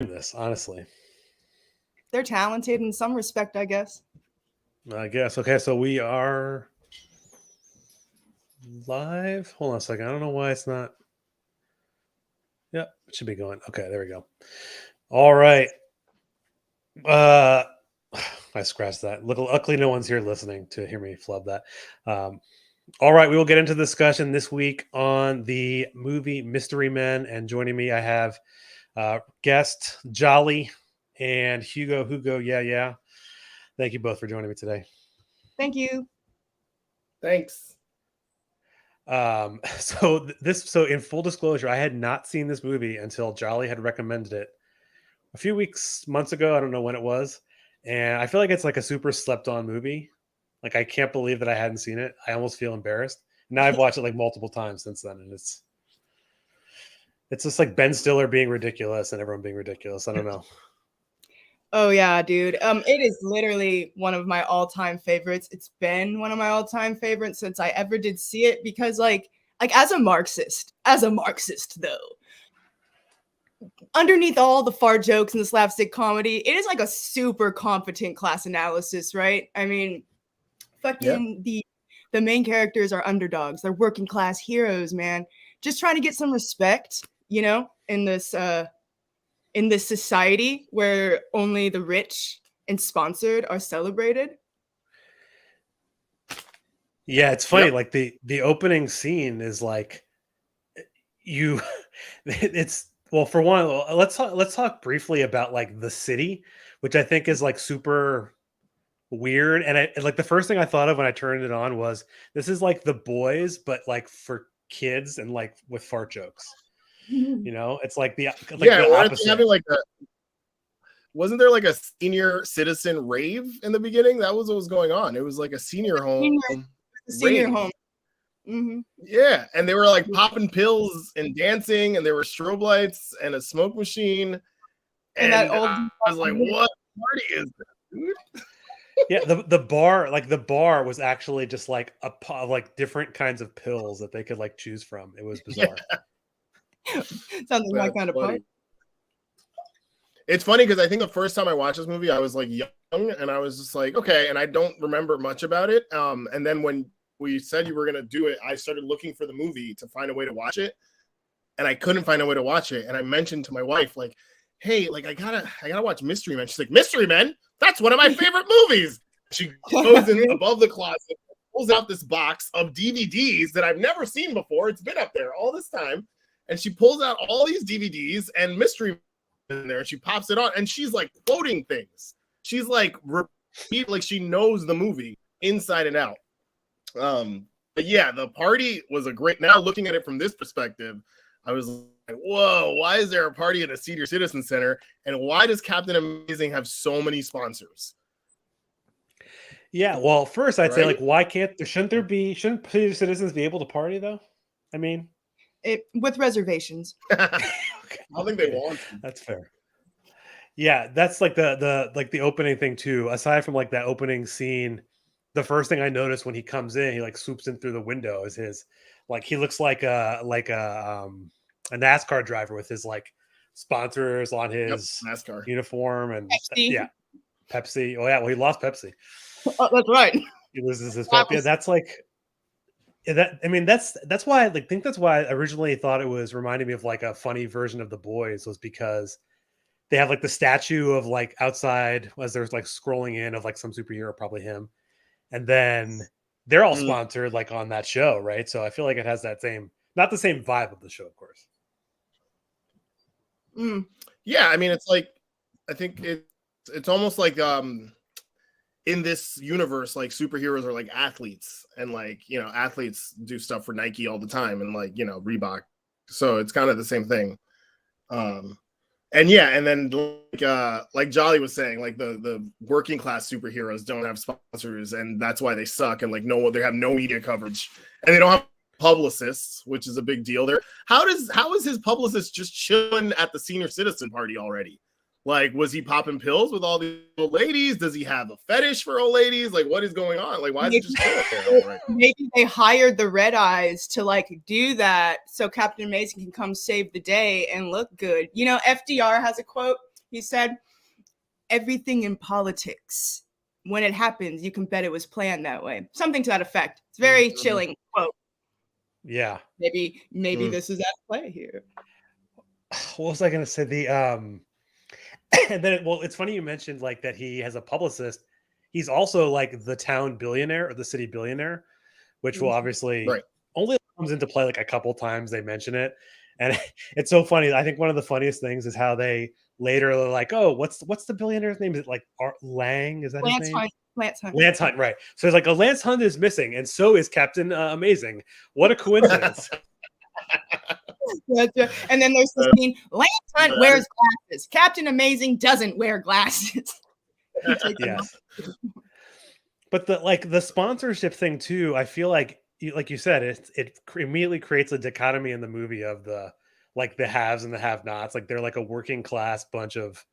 this, honestly. They're talented in some respect, I guess. I guess. Okay, so we are live. Hold on a second. I don't know why it's not. Yep, it should be going. Okay, there we go. All right. Uh I scratched that. Luckily, no one's here listening to hear me flub that. Um, all right, we will get into the discussion this week on the movie Mystery Men. And joining me, I have guest Jolly and Hugo. Hugo, yeah. Thank you both for joining me today. Thank you. Thanks. So in full disclosure, I had not seen this movie until Jolly had recommended it a few months ago. I don't know when it was. And I feel like it's like a super slept on movie. Like, I can't believe that I hadn't seen it. I almost feel embarrassed. Now I've watched it like multiple times since then. And it's just like Ben Stiller being ridiculous and everyone being ridiculous. I don't know. Oh yeah, dude. It is literally one of my all-time favorites. It's been one of my all-time favorites since I ever did see it because like as a Marxist though, underneath all the fart jokes and the slapstick comedy, it is like a super competent class analysis, right? I mean, fucking the main characters are underdogs. They're working class heroes, man. Just trying to get some respect, you know, in this society where only the rich and sponsored are celebrated. Yeah, it's funny. Yep. Like the opening scene is like it's well, for one, let's talk briefly about like the city, which I think is like super weird. And like the first thing I thought of when I turned it on was this is like The Boys, but like for kids and like with fart jokes. You know, it's like the opposite. Having like wasn't there like a senior citizen rave in the beginning? That was what was going on. It was like a senior home. Senior home. Mm-hmm. Yeah, and they were like popping pills and dancing, and there were strobe lights and a smoke machine. And that old I was like, "What party is this, dude?" Yeah, the bar was actually just like like different kinds of pills that they could like choose from. It was bizarre. Yeah. Sounds like my kind of party. It's funny because I think the first time I watched this movie, I was like young, and I was just like, okay, and I don't remember much about it. And then when we said you were gonna do it, I started looking for the movie to find a way to watch it, and I couldn't find a way to watch it. And I mentioned to my wife, like, "Hey, like I gotta watch Mystery Men." She's like, "Mystery Men? That's one of my favorite movies." She goes in above the closet, pulls out this box of DVDs that I've never seen before. It's been up there all this time, and she pulls out all these DVDs and Mystery Men in there, and she pops it on, and she's like quoting things. She's like like she knows the movie inside and out. But yeah, the party was a great. Now looking at it from this perspective, I was like, whoa, why is there a party at a senior citizen center? And why does Captain Amazing have so many sponsors? Yeah, well, first I'd say like, why shouldn't senior citizens be able to party though? I mean, with reservations. Okay. I think they want to. That's fair. Yeah, that's like the opening thing too. Aside from like that opening scene, the first thing I noticed when he comes in, he like swoops in through the window is his like he looks like a NASCAR driver with his like sponsors on his NASCAR uniform and Pepsi. Pepsi. Oh yeah, well he lost Pepsi. Oh, that's right. He loses his Pepsi. Yeah, that's like that. I mean, that's why I think that's why I originally thought it was reminding me of like a funny version of The Boys, was because they have like the statue of like outside as there's like scrolling in of like some superhero, probably him. And then they're all sponsored like on that show, right? So I feel like it has that same, not the same vibe of the show, of course. Yeah, I mean, it's like, I think it's almost like in this universe, like superheroes are like athletes, and like, you know, athletes do stuff for Nike all the time and like, you know, Reebok. So it's kind of the same thing. And yeah, and then like Jolly was saying, like the working class superheroes don't have sponsors, and that's why they suck. And like they have no media coverage, and they don't have publicists, which is a big deal there. How is his publicist just chilling at the senior citizen party already? Like, was he popping pills with all these old ladies? Does he have a fetish for old ladies? Like, what is going on? Like, why is he just chilling there already? Maybe they hired the Red Eyes to like do that so Captain Amazing can come save the day and look good. You know, FDR has a quote He said, everything in politics, when it happens, you can bet it was planned that way. Something to that effect. It's very chilling quote. Yeah. Maybe this is at play here. What was I going to say? And then, well, it's funny you mentioned like that he has a publicist. He's also like the town billionaire or the city billionaire, which will obviously only comes into play like a couple times they mention it. And it's so funny. I think one of the funniest things is how they later are like, oh, what's the billionaire's name? Is it like Art Lang? Is that Lance his name? Hunt. Lance Hunt. Lance Hunt, right. So it's like, a Lance Hunt is missing, and so is Captain Amazing. What a coincidence. And then there's the scene, Lance Hunt wears glasses. Captain Amazing doesn't wear glasses. Yes. But the sponsorship thing too, I feel like you said, it immediately creates a dichotomy in the movie of the haves and the have-nots. Like they're like a working class bunch of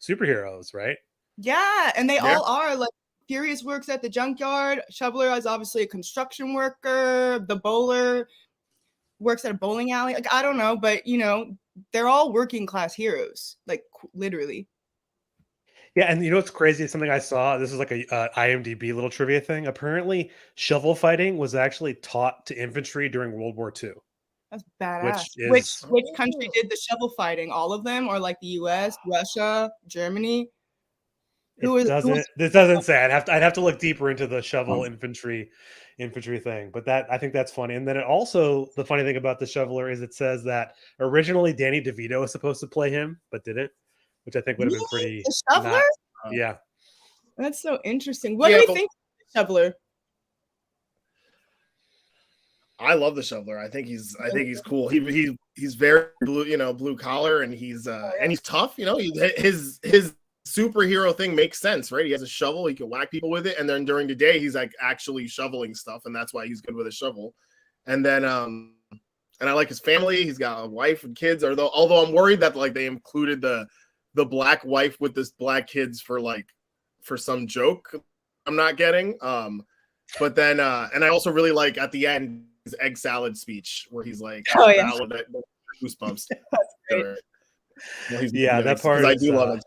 superheroes, right? Yeah, and they all are. Like Furious works at the junkyard. Shoveler is obviously a construction worker. The bowler works at a bowling alley. Like I don't know, but they're all working class heroes, like literally. Yeah, and what's crazy? Something I saw. This is like a IMDb little trivia thing. Apparently, shovel fighting was actually taught to infantry during World War II. That's badass. Which country did the shovel fighting? All of them, or like the U.S., Russia, Germany? This doesn't say. I'd have to look deeper into the shovel infantry thing. But I think that's funny. And then it also, the funny thing about the shoveler is it says that originally Danny DeVito was supposed to play him, but didn't. Which I think would have been pretty. The shoveler? Yeah. That's so interesting. What do you think of the shoveler? I love the shoveler. I think he's cool. He's very blue collar, and he's tough. His superhero thing makes sense, right? He has a shovel, he can whack people with it, and then during the day he's like actually shoveling stuff, and that's why he's good with a shovel. And then and I like his family. He's got a wife and kids. Although I'm worried that like they included the black wife with this black kids for some joke I'm not getting. But then and I also really like at the end his egg salad speech where he's like, goosebumps. That part. I do love it.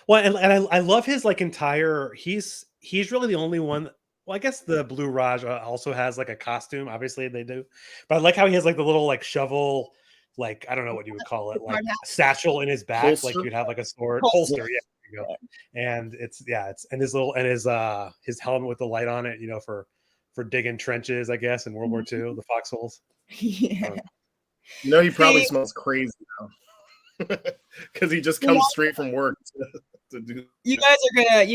Well, and I love his entire. He's really the only one. Well, I guess the Blue Raj also has like a costume. Obviously, they do, but I like how he has like the little shovel. I don't know what you would call it, like satchel in his back, holster? Like you'd have like a sword holster. Yeah, there you go. And it's his helmet with the light on it, for digging trenches, I guess, in World War II, the foxholes. Yeah. He probably smells crazy now because he just comes straight from work to do. You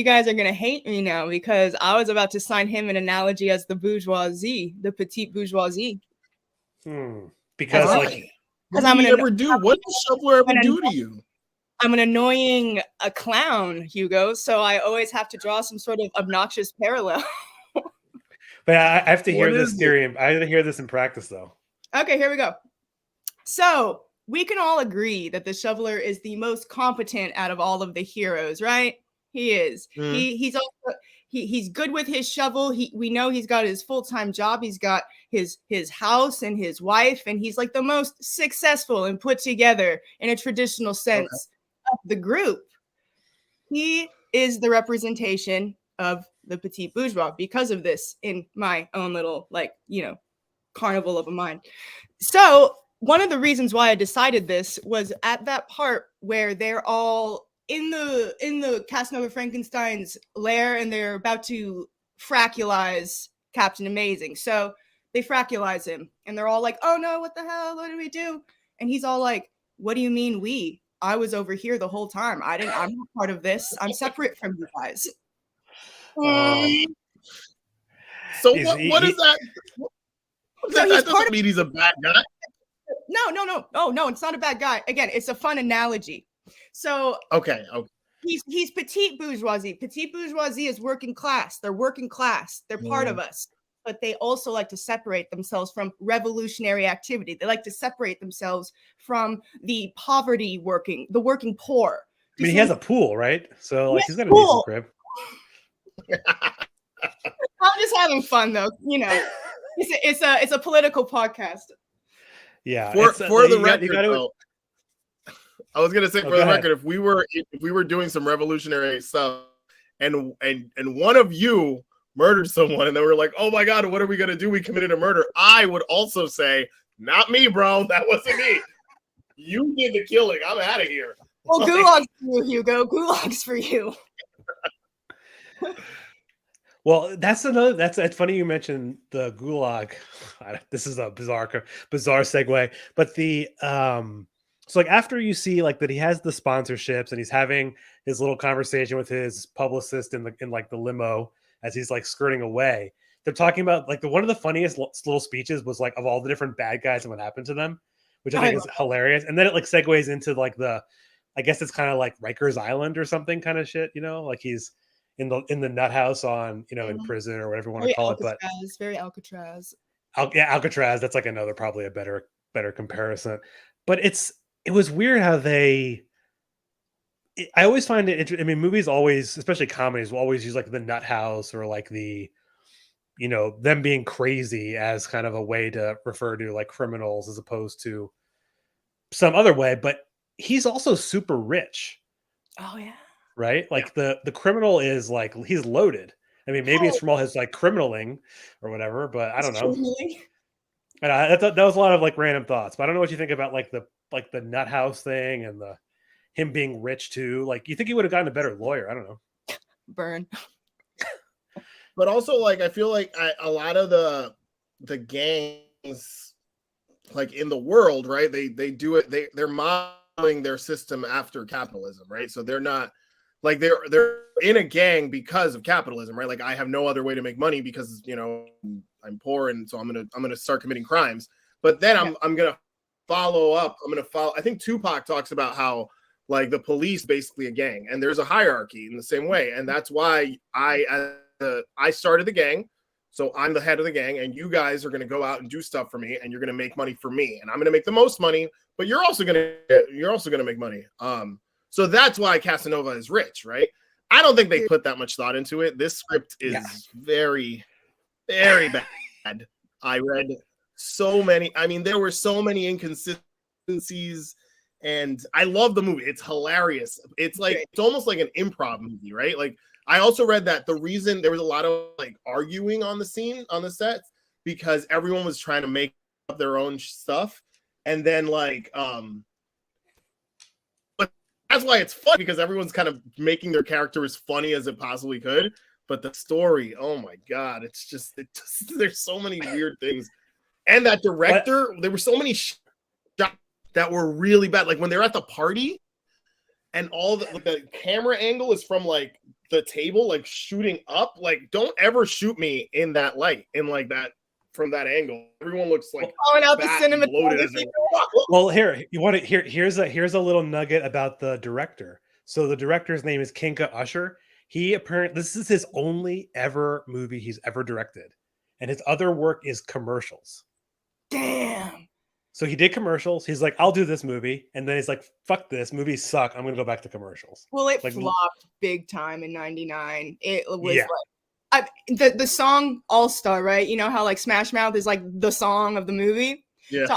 guys are gonna hate me now because I was about to sign him an analogy as the bourgeoisie, the petite bourgeoisie. Because what did he ever do? What did Shoveler ever do to you? I'm an annoying clown, Hugo, so I always have to draw some sort of obnoxious parallel. But I have to hear this theory. I have to hear this in practice, though. Okay, here we go. So we can all agree that the Shoveler is the most competent out of all of the heroes, right? He is. He's good with his shovel. We know he's got his full-time job. He's got his house and his wife, and he's like the most successful and put together in a traditional sense of the group. He is the representation of the petite bourgeois because of this in my own little carnival of a mind. So one of the reasons why I decided this was at that part where they're all in the Casanova Frankenstein's lair and they're about to fraculize Captain Amazing. So they fraculize him and they're all like, oh no, what the hell? What did we do? And he's all like, what do you mean we? I was over here the whole time. I'm not part of this. I'm separate from you guys. So what is that? That doesn't mean he's a bad guy. No, it's not a bad guy. Again, it's a fun analogy. So okay. He's petite bourgeoisie. Petite bourgeoisie is working class. They're working class. They're part of us. But they also like to separate themselves from revolutionary activity. They like to separate themselves from the the working poor. I mean, he has a pool, right? So he's got a decent crib. I'm just having fun though. It's a political podcast. Yeah. For the record, I was gonna say Oh, for the go ahead. record, if we were doing some revolutionary stuff, and one of you murdered someone, and they were like, "Oh my god, what are we gonna do? We committed a murder." I would also say, "Not me, bro. That wasn't me. You did the killing. I'm out of here." Well, gulags for you, Hugo. Gulags for you. Well, that's another. It's funny you mentioned the gulag. This is a bizarre segue, but so like after you see like that he has the sponsorships and he's having his little conversation with his publicist in like the limo as he's like skirting away. They're talking about like one of the funniest little speeches was like of all the different bad guys and what happened to them, which I think is hilarious. And then it like segues into like I guess it's kind of like Rikers Island or something kind of shit, like he's in the nut house on, in prison or whatever you want to call it. But very Alcatraz. Alcatraz, that's like another, probably a better comparison. But it was weird how I always find it interesting. I mean, movies always, especially comedies, will always use like the nut house or like them being crazy as kind of a way to refer to like criminals as opposed to some other way. But he's also super rich. Oh yeah. Right? Like the criminal is like, he's loaded. I mean, maybe it's from all his like criminaling or whatever, but I don't know. And that was a lot of like random thoughts, but I don't know what you think about like the nut house thing and him being rich too. Like, you think he would have gotten a better lawyer? I don't know. Burn. But also, like, I feel like a lot of the gangs, like in the world, right? They do it. They're modeling their system after capitalism, right? So they're not. Like they're in a gang because of capitalism, right? Like, I have no other way to make money because I'm poor, and so I'm gonna start committing crimes. But then I'm gonna follow up. I think Tupac talks about how like the police basically a gang, and there's a hierarchy in the same way, and that's why I started the gang, so I'm the head of the gang, and you guys are gonna go out and do stuff for me, and you're gonna make money for me, and I'm gonna make the most money, but you're also gonna make money. So that's why Casanova is rich, right? I don't think they put that much thought into it. This script is very, very bad. I read so many. I mean, there were so many inconsistencies, and I love the movie. It's hilarious. It's like it's almost like an improv movie, right? Like, I also read that the reason there was a lot of like arguing on the set because everyone was trying to make up their own stuff, and then like that's why it's fun, because everyone's kind of making their character as funny as it possibly could. But the story, oh my god, there's so many weird things. And that director, there were so many shots that were really bad. Like when they're at the party, and all the camera angle is from like the table, like shooting up. Like, don't ever shoot me in that light, in like that, from that angle. Everyone looks like calling out the cinematography. Well, here's a little nugget about the director. So the director's name is Kinka Usher. This is his only ever movie he's ever directed, and his other work is commercials. Damn. So he did commercials. He's like, I'll do this movie, and then he's like, fuck this, movies suck. I'm gonna go back to commercials. Well, it flopped big time in #99. It was like the song All Star, right? You know how like Smash Mouth is like the song of the movie. Yeah. So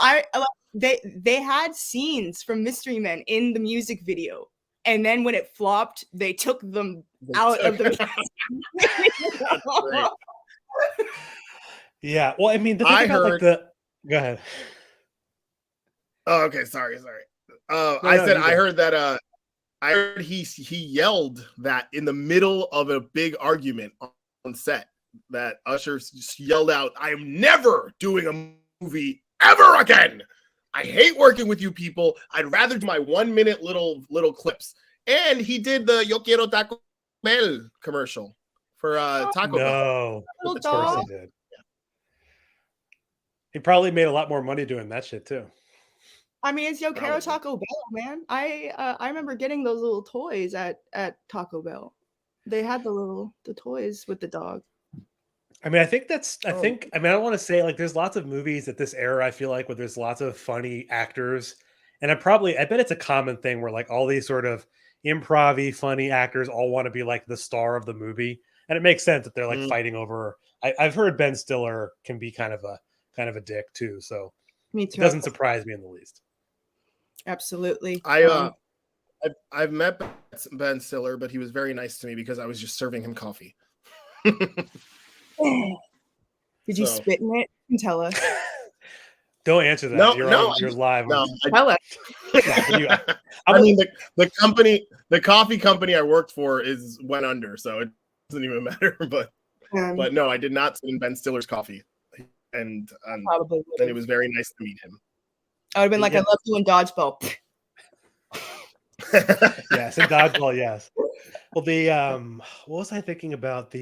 they had scenes from Mystery Men in the music video, and then when it flopped, they took them out of the. Yeah. Well, I mean, the thing about like go ahead. Oh, okay. Sorry. I heard that. I heard he yelled that in the middle of a big argument on set. That Usher just yelled out, "I am never doing a movie ever again. I hate working with you people. I'd rather do my 1 minute little clips." And he did the Yo Quiero Taco Bell commercial for Taco Bell. No, of course he did. He probably made a lot more money doing that shit too. I mean, it's Yo Quiero Taco Bell, man. I remember getting those little toys at Taco Bell. They had the toys with the dog. I mean, I don't want to say like there's lots of movies at this era, I feel like, where there's lots of funny actors. And I bet it's a common thing where like all these sort of improv-y funny actors all want to be like the star of the movie. And it makes sense that they're like fighting over. I've heard Ben Stiller can be kind of a dick too. So me too. It doesn't surprise me in the least. Absolutely. I I've met Ben Stiller, but he was very nice to me because I was just serving him coffee. Did you So- spit in it? You can tell us. Don't answer that. No, You're live. No, Tell us. I mean the coffee company I worked for went under, so it doesn't even matter. But no, I did not sit in Ben Stiller's coffee, and Probably it was very nice to meet him. I would have been like, I love you in dodgeball. Yes, in dodgeball, yes. Well, what was I thinking about?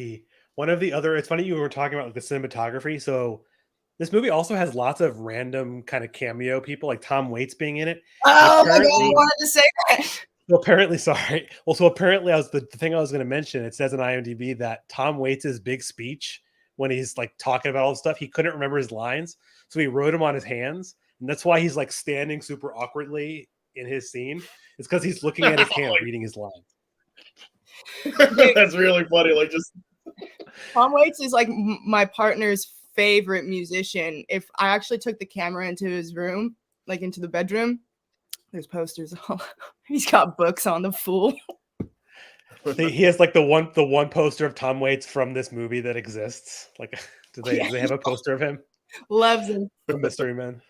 One of the other. It's funny you were talking about the cinematography. So this movie also has lots of random kind of cameo people, like Tom Waits being in it. Oh my god, I wanted to say that. Well, apparently, sorry. Well, so apparently, the thing I was going to mention. It says in IMDb that Tom Waits' big speech when he's like talking about all this stuff, he couldn't remember his lines, so he wrote them on his hands, and that's why he's like standing super awkwardly in his scene. It's because he's looking at his hand, reading his lines. That's really funny. Like just Tom Waits is like my partner's favorite musician. If I actually took the camera into his room, like into the bedroom, there's posters all. He's got books on the Fool. He has like the one poster of Tom Waits from this movie that exists. Like, do they have a poster of him? Loves him. From Mystery Men.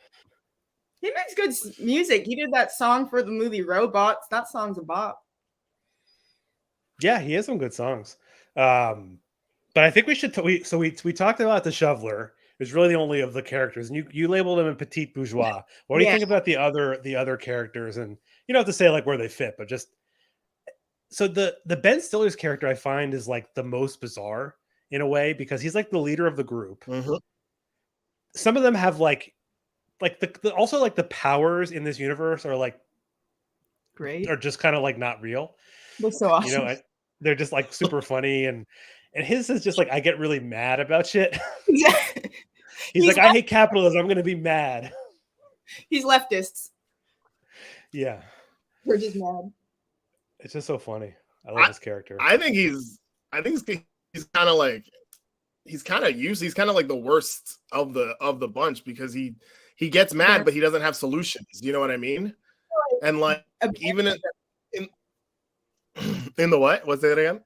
He makes good music. He did that song for the movie Robots. That song's a bop. Yeah, he has some good songs. But I think we should. We talked about the shoveler. Who's really the only of the characters, and you labeled him a petite bourgeois. What do you think about the other characters? And you don't have to say like where they fit, but just so the Ben Stiller's character I find is like the most bizarre in a way because he's like the leader of the group. Mm-hmm. Some of them have like also like the powers in this universe are like great, are just kind of like not real. They're so awesome. You know, they're just like super funny and his is just like I get really mad about shit. He's like, I hate capitalism. I'm going to be mad. He's leftists. Yeah. We're just mad. It's just so funny. I love his character. I think he's kind of like he's kind of like the worst of the bunch because he gets mad, but he doesn't have solutions. You know what I mean? And like even in the what? What's that again?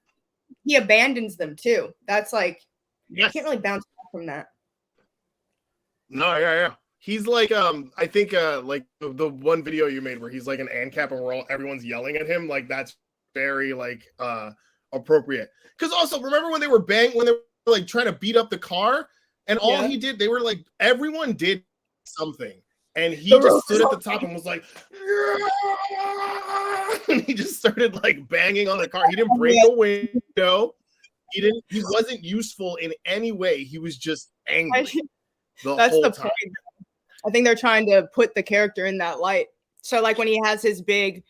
He abandons them too. That's like you can't really bounce back from that. No, yeah. He's like I think like the one video you made where he's like an ANCAP and everyone's yelling at him, like that's very like appropriate. Because also remember when they were like trying to beat up the car and all he did, they were like everyone did something and he just stood at the top and was like and he just started like banging on the car. He didn't break a window. He wasn't useful in any way. He was just angry. That's the point. I think they're trying to put the character in that light. So like when he has his big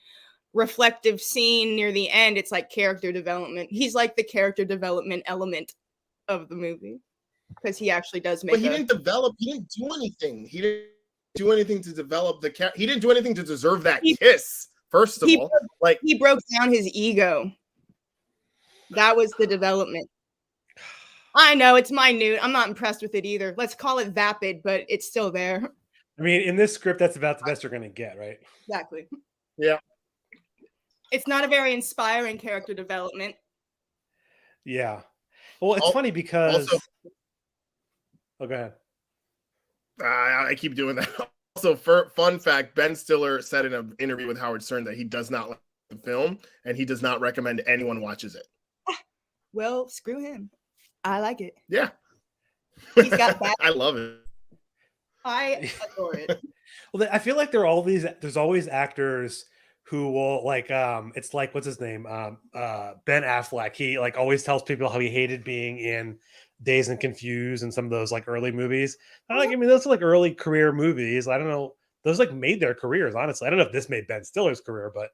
reflective scene near the end, it's like character development. He's like the character development element of the movie because he actually does make. But he didn't do anything. He didn't do anything to develop the character. He didn't do anything to deserve that kiss. First of all, like he broke down his ego. That was the development. I know it's minute. I'm not impressed with it either. Let's call it vapid, but it's still there. I mean, in this script, that's about the best you're going to get, right? Exactly. Yeah. It's not a very inspiring character development. Yeah. Well, it's funny because. Oh, go ahead. I keep doing that. Also, fun fact: Ben Stiller said in an interview with Howard Stern that he does not like the film and he does not recommend anyone watches it. Well, screw him. I like it. Yeah. He's got that. I love it. I adore it. Well, I feel like there's always actors who will like it's like what's his name? Ben Affleck. He like always tells people how he hated being in Dazed and Confused and some of those like early movies. I mean, those are like early career movies. I don't know. Those like made their careers, honestly. I don't know if this made Ben Stiller's career, but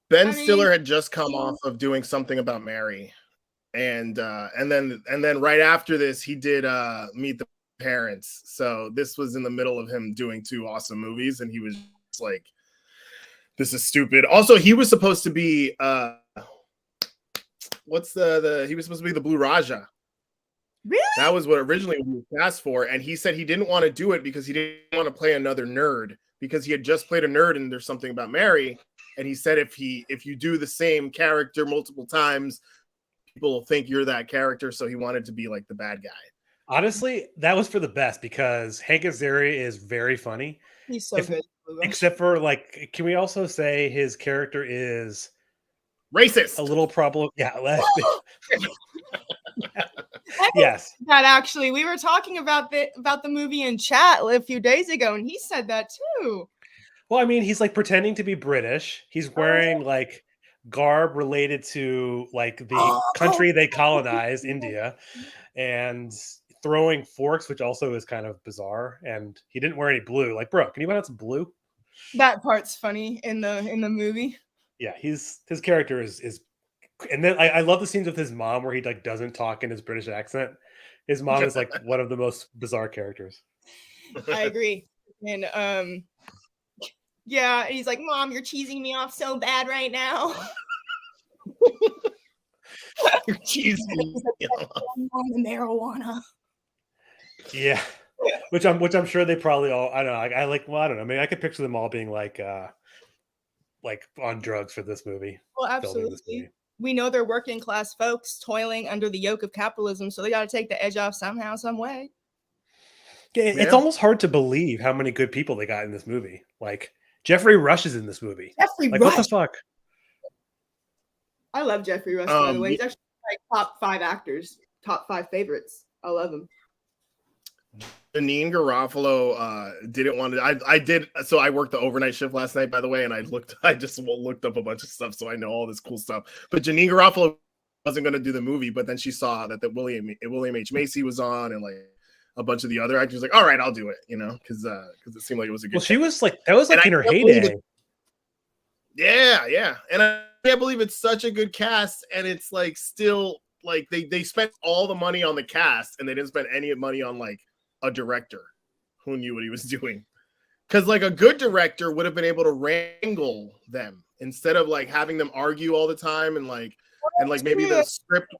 Ben Stiller had just come off of doing Something About Mary. And then right after this, he did Meet the Parents. So this was in the middle of him doing two awesome movies, and he was just like, "This is stupid." Also, he was supposed to be what's the he was supposed to be the Blue Raja. Really? That was what originally he was asked for, and he said he didn't want to do it because he didn't want to play another nerd because he had just played a nerd in There's Something About Mary, and he said if you do the same character multiple times, people will think you're that character. So he wanted to be like the bad guy. Honestly, that was for the best because Hank Azaria is very funny. He's so good. Except for like, can we also say his character is Racist. a little problem? Yeah. Yes. That actually, we were talking about the movie in chat a few days ago, and he said that too. Well, I mean, he's like pretending to be British. He's wearing like garb related to like the country they colonized, India, and throwing forks, which also is kind of bizarre. And he didn't wear any blue. Like, bro, can you find out some blue? That part's funny in the movie. Yeah, his character is, and then I love the scenes with his mom where he like doesn't talk in his British accent. His mom is like one of the most bizarre characters. I agree. And yeah, he's like, Mom, you're cheesing me off so bad right now. You're cheesing me on the marijuana. Yeah. Which I'm sure they probably all, I don't know. I like, well, I don't know. I mean, I could picture them all being like on drugs for this movie. Well, absolutely. We know they're working class folks toiling under the yoke of capitalism, so they got to take the edge off somehow, some way. It's almost hard to believe how many good people they got in this movie. Like Jeffrey Rush is in this movie. Jeffrey Rush. What the fuck? I love Jeffrey Rush, by the way. He's actually like top 5 actors, top 5 favorites. I love him. Janine Garofalo didn't want to. I did. So I worked the overnight shift last night, by the way, and I just looked up a bunch of stuff, so I know all this cool stuff. But Janine Garofalo wasn't going to do the movie, but then she saw that William H. Macy was on, and like a bunch of the other actors. Like, all right, I'll do it. You know, because it seemed like it was a good. Well, she was like that was like in her heyday. Yeah, and I can't believe it's such a good cast, and it's like still like they spent all the money on the cast, and they didn't spend any money on like a director who knew what he was doing, because like a good director would have been able to wrangle them instead of like having them argue all the time and maybe the script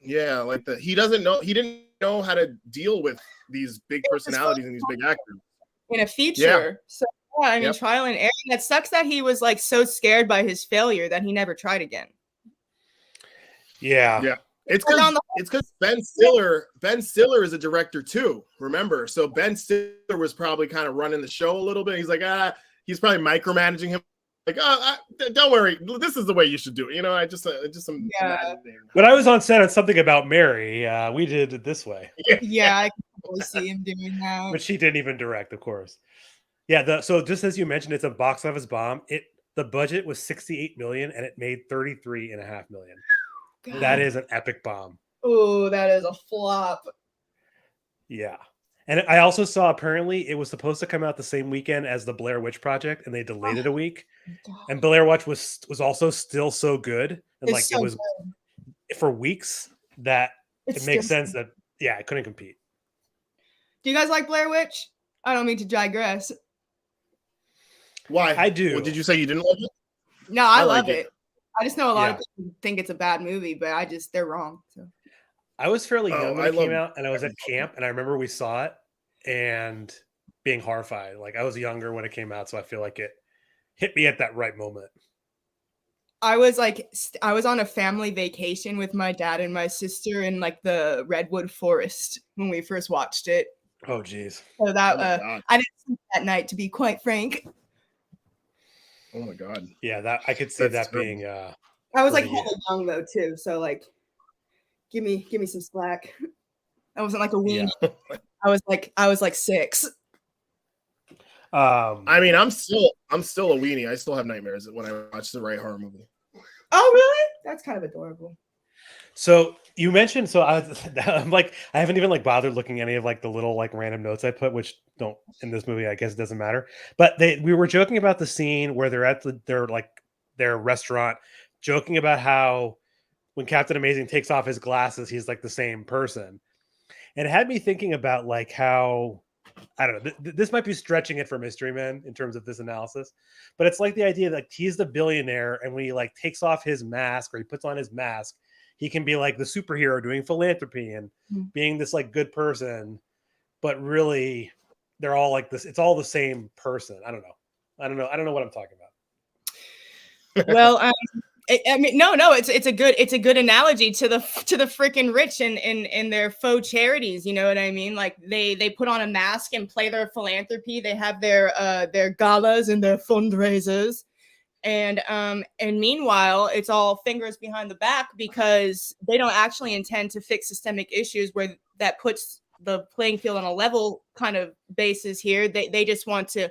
like he didn't know how to deal with these big personalities and these big actors in a feature. So yeah, I mean, trial and error. It sucks that he was like so scared by his failure that he never tried again. Yeah. It's because Ben Stiller is a director too. Remember, so Ben Stiller was probably kind of running the show a little bit. He's like, he's probably micromanaging him. Like, don't worry, this is the way you should do it. You know, When I was on set on Something About Mary, we did it this way. Yeah, I can totally see him doing that. But she didn't even direct, of course. Yeah. So just as you mentioned, it's a box office bomb. The budget was $68 million and it made $33.5 million. God. That is an epic bomb. Oh, that is a flop. Yeah. And I also saw apparently it was supposed to come out the same weekend as the Blair Witch Project, and they delayed it a week. God. And Blair Witch was also still so good. And it was good for weeks that it makes sense that it couldn't compete. Do you guys like Blair Witch? I don't mean to digress. Why? I do. Well, did you say you didn't like it? No, I love it. I just know a lot of people think it's a bad movie, but they're wrong. So I was fairly young when it came out, and I was at camp, and I remember we saw it and being horrified. Like, I was younger when it came out, so I feel like it hit me at that right moment. I was on a family vacation with my dad and my sister in like the redwood forest when we first watched it. Oh, geez. So that I didn't sleep that night, to be quite frank. Oh my God. Yeah, that I could see that terrible. Being I was like hella young though too, so like give me some slack. I wasn't like a weenie. Yeah. I was like 6. I mean, I'm still a weenie. I still have nightmares when I watch the right horror movie. Oh, really? That's kind of adorable. So you mentioned, I'm like, I haven't even like bothered looking at any of like the little like random notes I put, which don't in this movie, I guess it doesn't matter. But we were joking about the scene where they're at their restaurant, joking about how when Captain Amazing takes off his glasses, he's like the same person. And it had me thinking about like how, I don't know, this might be stretching it for Mystery Men in terms of this analysis, but it's like the idea that he's the billionaire, and when he like takes off his mask or he puts on his mask, he can be like the superhero doing philanthropy and being this like good person, but really they're all like this. It's all the same person. I don't know. I don't know what I'm talking about. Well, I mean, no, it's a good analogy to the freaking rich and their faux charities. You know what I mean? Like they put on a mask and play their philanthropy. They have their galas and their fundraisers, and meanwhile, it's all fingers behind the back because they don't actually intend to fix systemic issues where that puts the playing field on a level kind of basis here. They just want to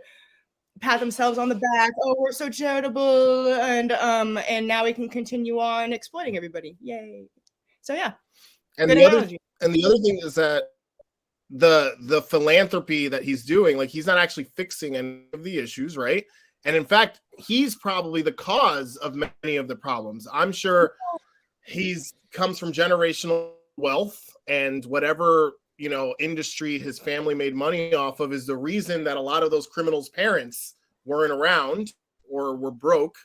pat themselves on the back. Oh, we're so charitable, and now we can continue on exploiting everybody. Yay! So yeah, And good analogy. the other thing is that the philanthropy that he's doing, like he's not actually fixing any of the issues, right? And in fact, he's probably the cause of many of the problems. I'm sure he's comes from generational wealth, and whatever industry his family made money off of is the reason that a lot of those criminals' parents weren't around or were broke,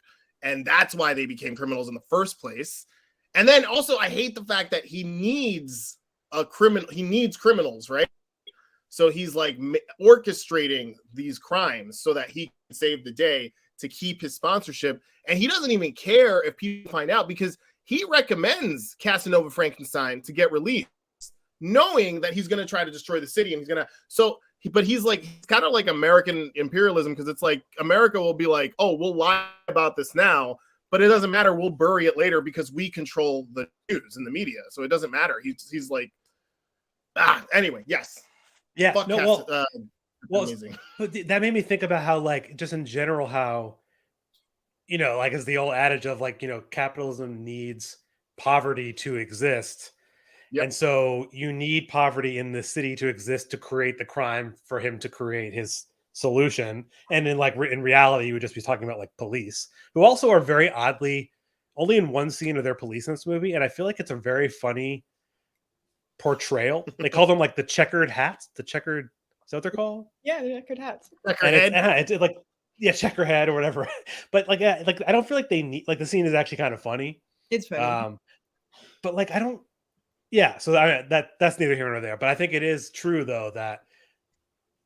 and that's why they became criminals in the first place. And then also, I hate the fact that he needs criminals, right? So he's like orchestrating these crimes so that he can save the day to keep his sponsorship. And he doesn't even care if people find out because he recommends Casanova Frankenstein to get released, knowing that he's going to try to destroy the city. And he's kind of like American imperialism, because it's like America will be like, oh, we'll lie about this now, but it doesn't matter. We'll bury it later because we control the news and the media. So it doesn't matter. He's like, anyway, yes. Yeah. Amazing. That made me think about how, like, just in general, how, like, it's the old adage of like, capitalism needs poverty to exist. Yep. And so you need poverty in the city to exist to create the crime for him to create his solution. And in reality, you would just be talking about like police, who also are very oddly only in one scene of their police in this movie. And I feel like it's a very funny portrayal. They call them like the checkered hats, is that what they're called? Yeah, the checkered hats. It's like, yeah, checkerhead or whatever. But like I don't feel like they need, like, the scene is actually kind of funny. It's funny. But like, I don't. Yeah, so that's neither here nor there. But I think it is true though that,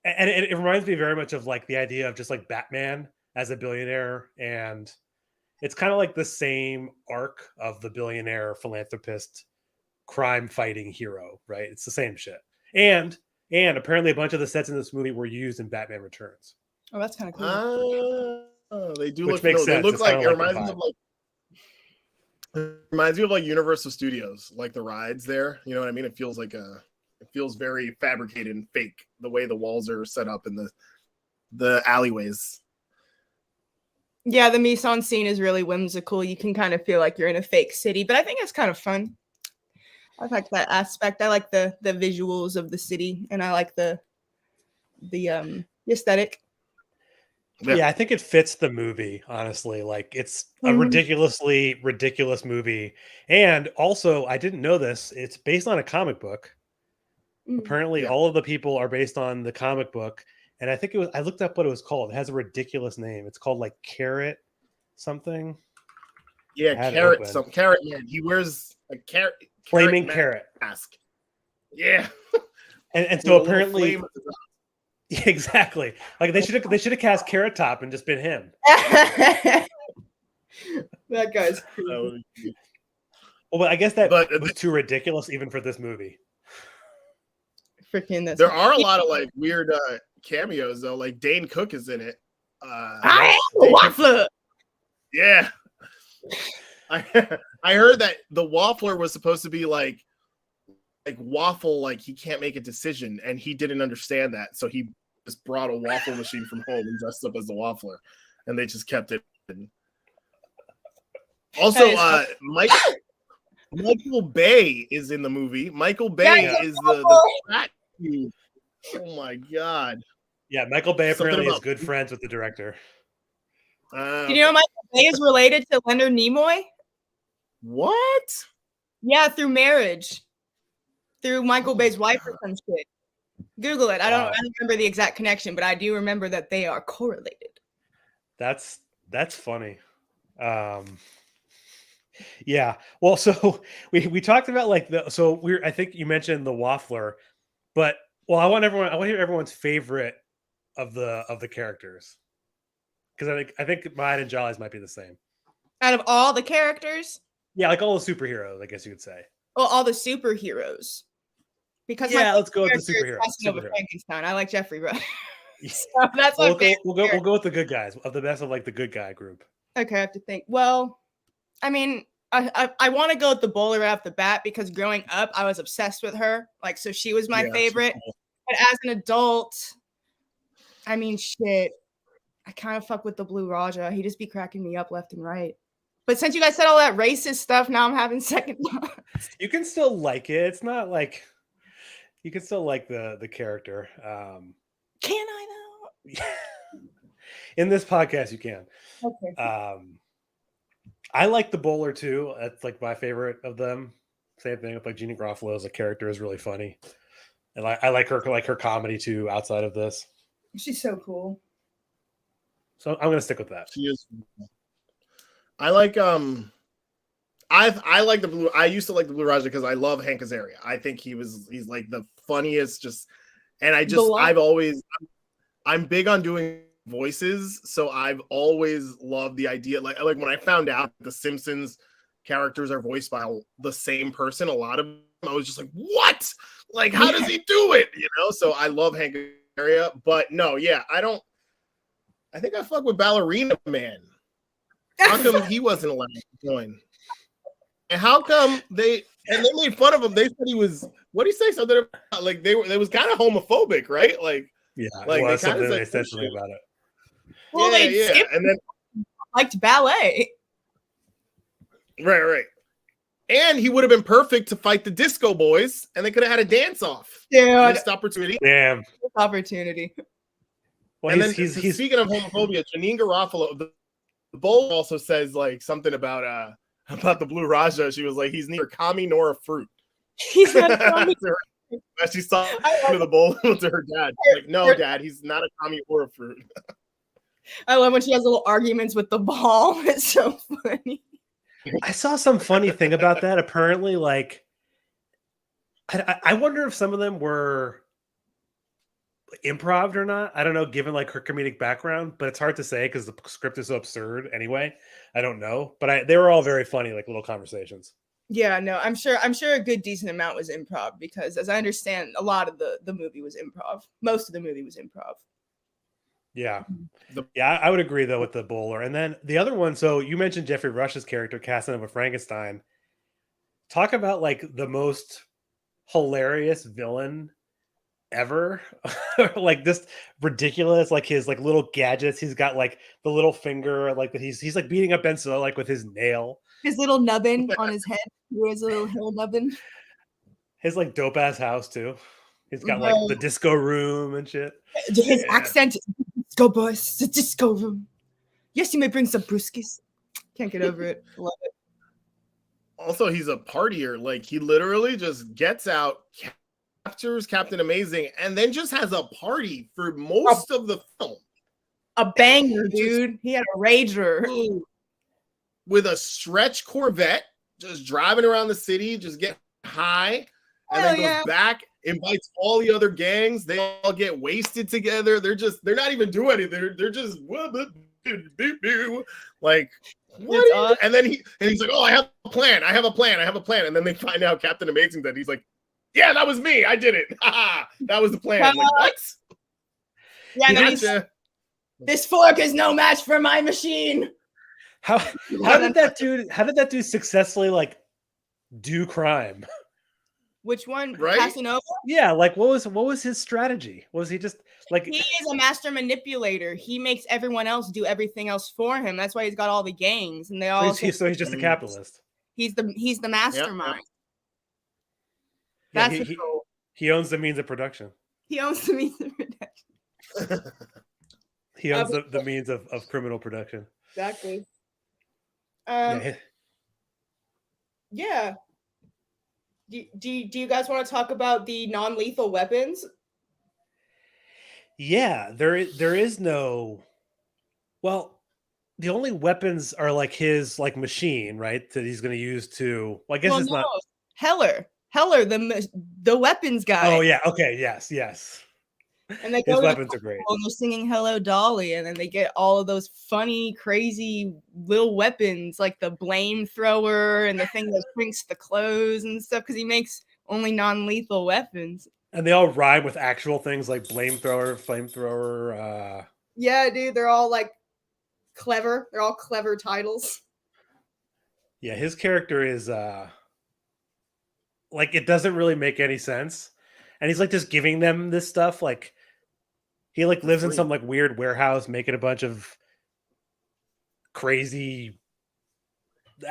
and it reminds me very much of like the idea of just like Batman as a billionaire, and it's kind of like the same arc of the billionaire philanthropist crime fighting hero, right? It's the same shit. And apparently a bunch of the sets in this movie were used in Batman Returns. Oh, that's kind of cool. They do Which makes sense. They look it's like it reminds me of like Universal Studios, like the rides there. You know what I mean? It feels very fabricated and fake, the way the walls are set up in the alleyways. Yeah, the mise-en-scene is really whimsical. You can kind of feel like you're in a fake city, but I think it's kind of fun. I like that aspect. I like the visuals of the city, and I like the aesthetic. Yeah, I think it fits the movie, honestly. Like, it's a ridiculously ridiculous movie. And also, I didn't know this, it's based on a comic book. Apparently, all of the people are based on the comic book. And I think I looked up what it was called. It has a ridiculous name. It's called like Carrot something. Yeah, Carrot Man. He wears a carrot. Flaming carrot mask. Yeah. And so apparently, exactly. Like they should have cast Carrot Top and just been him. That guy's cool. Well, but I guess that was too ridiculous even for this movie. Freaking this. There are a lot of like weird cameos though. Like Dane Cook is in it. I am Waffler. Yeah. I heard that the Waffler was supposed to be like waffle, like he can't make a decision, and he didn't understand that, so he just brought a waffle machine from home and dressed up as the Waffler, and they just kept it. Also, Michael Bay is in the movie. Michael Bay is the fat dude. Oh my god! Yeah, Michael Bay apparently is good friends with the director. Do you know Michael Bay is related to Leonard Nimoy? What? Yeah, through marriage. Through Michael Bay's wife or some shit. Google it. I don't remember the exact connection, but I do remember that they are correlated. That's funny. Yeah. Well, so we talked about like I think you mentioned the Waffler, but I want to hear everyone's favorite of the characters. Because I think mine and Jolly's might be the same. Out of all the characters? Yeah, like all the superheroes, I guess you could say. Well, all the superheroes. Because yeah, let's go with the superhero. superhero. Frankenstein. I like Jeffrey Rush. Yeah. So that's we'll go with the good guys of the best of like the good guy group. Okay, I have to think. Well, I mean, I want to go with the bowler right off the bat because growing up, I was obsessed with her. Like, so she was my favorite. Cool. But as an adult, I mean, shit, I kind of fuck with the Blue Raja. He just be cracking me up left and right. But since you guys said all that racist stuff, now I'm having second thoughts. You can still like it. It's not like you can still like the character. Can I though? In this podcast, you can. Okay. I like the bowler too. That's like my favorite of them. Same thing with like Jeannie Garofalo as a character is really funny, and I like her comedy too outside of this. She's so cool. So I'm gonna stick with that. She is. I like I like the Blue. I used to like the Blue Raja because I love Hank Azaria. I think he's like the funniest. I'm big on doing voices, so I've always loved the idea. Like when I found out the Simpsons characters are voiced by the same person, a lot of them, I was just like, what? Like, how does he do it? You know? So I love Hank Azaria, but no, yeah, I think I fuck with Ballerina Man. How come he wasn't allowed to join? And how come they made fun of him? They said he was, what did he say? Something about, like they was kind of homophobic, right? Like, yeah, like well, something they said something about it. Well, yeah. And then liked ballet. Right. And he would have been perfect to fight the Disco Boys, and they could have had a dance off. Yeah, missed opportunity. Damn, missed opportunity. Well, and he's speaking of homophobia, Janine Garofalo, the bowl also says like something about the Blue Raja. She was like, he's neither commie nor a fruit. He's not a commie. She saw to the bowl to her dad. She's like, no, Dad, he's not a commie or a fruit. I love when she has little arguments with the ball. It's so funny. I saw some funny thing about that. Apparently, like, I wonder if some of them were improv or not. I don't know, given like her comedic background, but it's hard to say because the script is so absurd anyway. I don't know, but they were all very funny, like little conversations. Yeah, no, I'm sure a good decent amount was improv because as I understand, a lot of the movie was improv. Most of the movie was improv. Yeah. Yeah, I would agree though with the bowler. And then the other one, so you mentioned Jeffrey Rush's character, Casanova Frankenstein. Talk about like the most hilarious villain ever. Like this ridiculous, like his like little gadgets. He's got like the little finger, like that he's like beating up Ben Stiller like with his nail. His little nubbin on his head. He wears a little hair nubbin. His like dope ass house too. He's got like the disco room and shit. His accent, disco boys, the disco room. Yes, you may bring some brewskis. Can't get over it. Love it. Also, he's a partier. Like he literally just gets out, captures Captain Amazing, and then just has a party for most of the film. A banger, dude. He had a rager. With a stretch Corvette, just driving around the city, just get high, and then goes back, invites all the other gangs. They all get wasted together. They're not even doing anything. They're just like, what? And then he's like, oh, I have a plan. And then they find out Captain Amazing that he's like, yeah, that was me. I did it. That was the plan. Like, what? Yeah, this fork is no match for my machine. How did that dude successfully like do crime? Which one? Right? Casanova? Yeah, like what was his strategy? Was he just like he is a master manipulator? He makes everyone else do everything else for him. That's why he's got all the gangs and they all so he's just a capitalist. He's the mastermind. Yeah, he owns the means of production. He owns the means of production. He owns the means of criminal production. Exactly. Yeah. Do you guys want to talk about the non-lethal weapons? Yeah, there is no. Well, the only weapons are like his like machine, right? That he's going to use to. Well, I guess it's not. Heller, the weapons guy. Oh yeah. Okay. Yes. And they His go to the weapons are great. and they're singing "Hello, Dolly," and then they get all of those funny, crazy little weapons like the blame thrower and the thing that shrinks the clothes and stuff because he makes only non-lethal weapons. And they all rhyme with actual things like flamethrower. Yeah, dude, they're all like clever. They're all clever titles. Yeah, his character is like it doesn't really make any sense. And he's like just giving them this stuff. Like he like lives in some like weird warehouse making a bunch of crazy.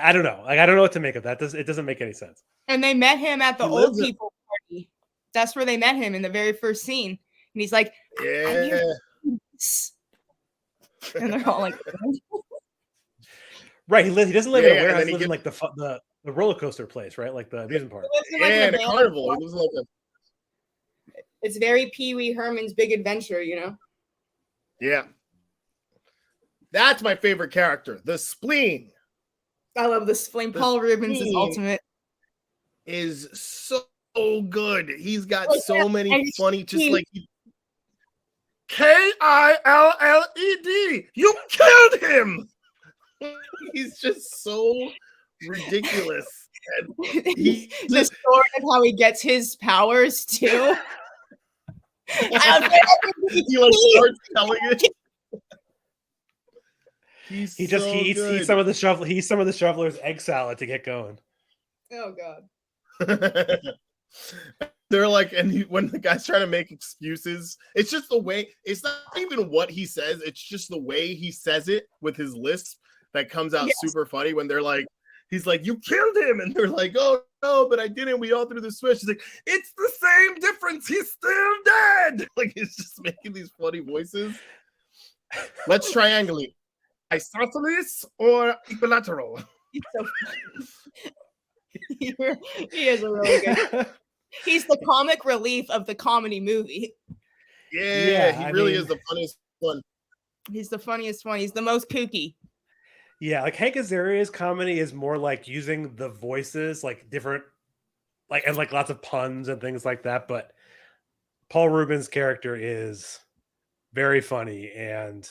I don't know. Like I don't know what to make of that. It doesn't make any sense. And they met him at the old people party. That's where they met him in the very first scene. And he's like, yeah. And they're all like, right. He doesn't live in a warehouse. He lives in like the roller coaster place, right? Like the amusement park. Yeah, in a carnival. He lives in like it's very Pee Wee Herman's Big Adventure, you know? Yeah. That's my favorite character, the spleen. I love the spleen. Paul Rubens is ultimate. Is so good. He's got so many funny, just like Killed. You killed him. He's just so ridiculous. The story of how he gets his powers too. He like starts telling it. He eats some of the shoveler's egg salad to get going. Oh god. They're like, and when the guy's trying to make excuses, it's just the way. It's not even what he says; it's just the way he says it with his lisp that comes out super funny. When they're like, he's like, "You killed him," and they're like, "Oh no, but I didn't. We all threw the switch." He's like, "It's the same difference. He's still dead." Like he's just making these funny voices. Let's triangulate: isosceles or equilateral. He's so he is a really good. He's the comic relief of the comedy movie. Yeah, he really is the funniest one. He's the funniest one. He's the most kooky. Yeah, like Hank Azaria's comedy is more like using the voices, like different, like and like lots of puns and things like that. But Paul Rubens' character is very funny, and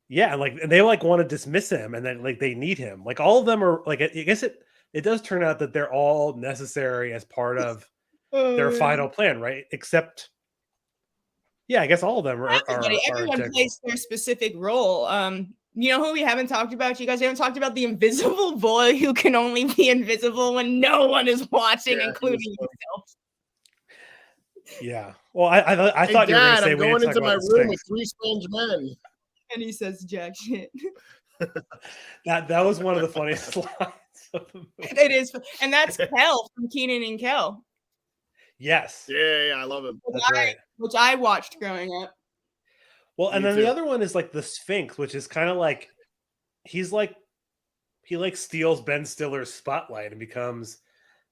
yeah, and they like want to dismiss him, and then like they need him. Like all of them are like I guess it does turn out that they're all necessary as part of their final plan, right? Except, yeah, I guess all of them are everyone plays their specific role. You know who we haven't talked about? You guys haven't talked about the invisible boy who can only be invisible when no one is watching, including himself. Yeah. Well, I thought you were going to say I'm going into my room with 3 strange men. And he says jack shit. that was one of the funniest lines of the movie. It is, and that's Kel from Kenan and Kel. Yes. Yeah, I love him. Which I watched growing up. Well, and then the other one is like the Sphinx, which is kind of like he steals Ben Stiller's spotlight and becomes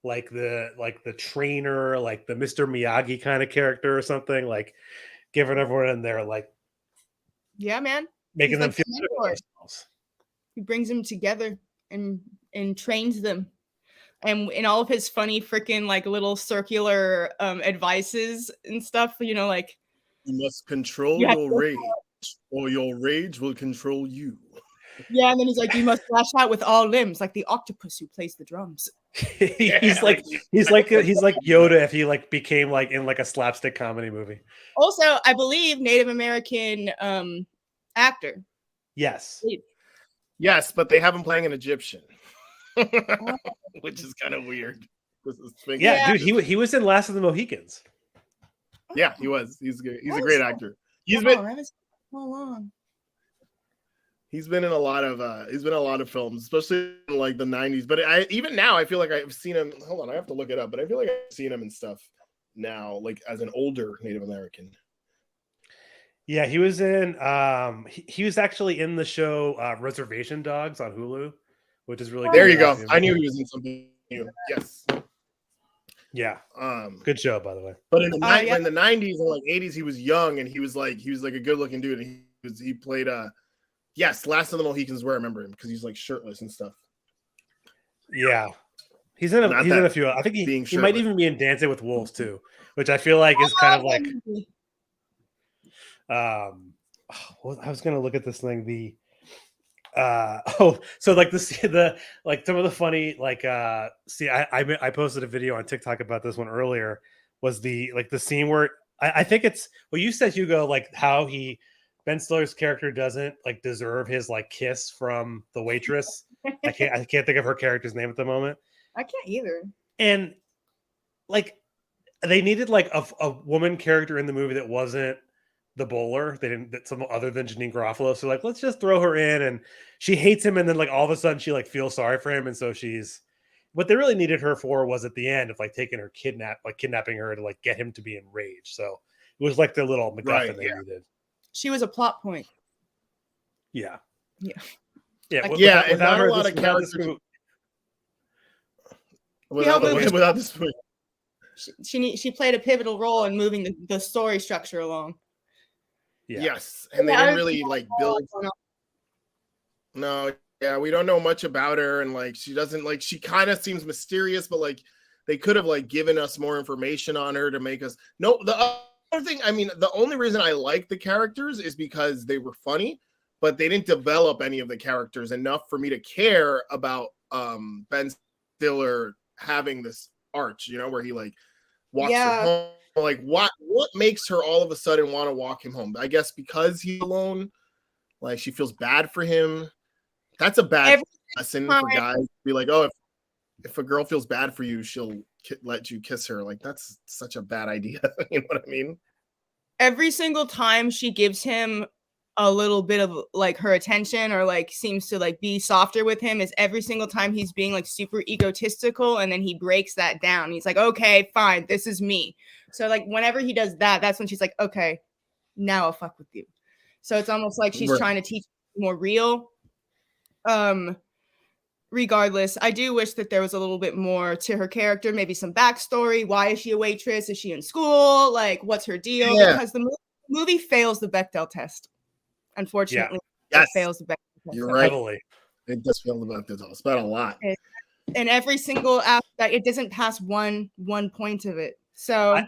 like the trainer, like the Mr. Miyagi kind of character or something, like giving everyone in there like making them feel good about themselves. He brings them together and trains them. And in all of his funny freaking like little circular advices and stuff, you know, like you must control your rage, or your rage will control you. Yeah, and then he's like, you must lash out with all limbs, like the octopus who plays the drums. he's like Yoda if he like became like in like a slapstick comedy movie. Also, I believe Native American actor. Yes. Yes, but they have him playing an Egyptian, which is kind of weird. Yeah, dude, he was in Last of the Mohicans. Yeah, he was. He's good. He's a great actor. He's been in a lot of films, especially in like the 90s. But even now, I feel like I've seen him. Hold on, I have to look it up. But I feel like I've seen him in stuff now, like as an older Native American. Yeah, he was in. He was actually in the show Reservation Dogs on Hulu, which is really good. There you go. I knew he was in something new. Yes. Yeah. Good show, by the way. But in the 90s and like 80s, he was young and he was like a good looking dude. And he played Last of the Mohicans, where I remember him because he's like shirtless and stuff. Yeah. He's in a few. I think he might even be in Dancing with Wolves too, which I feel like is kind of like that movie. well, I was gonna look at this thing. The so like the like some of the funny like see I posted a video on TikTok about this one earlier. Was the like the scene where I think it's well you said Hugo like how Ben Stiller's character doesn't like deserve his like kiss from the waitress. I can't think of her character's name at the moment. I can't either. And like they needed like a woman character in the movie that wasn't the bowler. They didn't that some other than Janine Garofalo. So like let's just throw her in, and she hates him, and then like all of a sudden she like feels sorry for him, and so she's what they really needed her for was at the end of like taking her kidnapping her to like get him to be enraged. So it was like the little MacGuffin they needed. She was a plot point. Yeah. Yeah. Yeah. And not a lot of characters. Without this movie. She played a pivotal role in moving the story structure along. Yeah. Yes, and they didn't really like build. No, yeah, we don't know much about her, and like she doesn't like she kind of seems mysterious, but like they could have like given us more information on her to make us. No, the other thing, I mean, the only reason I like the characters is because they were funny, but they didn't develop any of the characters enough for me to care about Ben Stiller having this arch, where he like walks her home. Like what makes her all of a sudden want to walk him home? I guess because he's alone, like she feels bad for him. That's a bad lesson for guys to be like, oh, if a girl feels bad for you, she'll let you kiss her. Like that's such a bad idea. You know what I mean? Every single time she gives him a little bit of like her attention or like seems to like be softer with him is every single time he's being like super egotistical, and then he breaks that down. He's like, okay, fine, this is me. So like whenever he does that, that's when she's like, okay, now I'll fuck with you. So it's almost like she's trying to teach more real. Regardless, I do wish that there was a little bit more to her character, maybe some backstory. Why is she a waitress? Is she in school? Like, what's her deal? Yeah. Because the movie fails the Bechdel test. Unfortunately, it fails the Bechdel test. You're right. Heavily. It does fail the Bechdel test, but a lot. And every single aspect, it doesn't pass one point of it. So I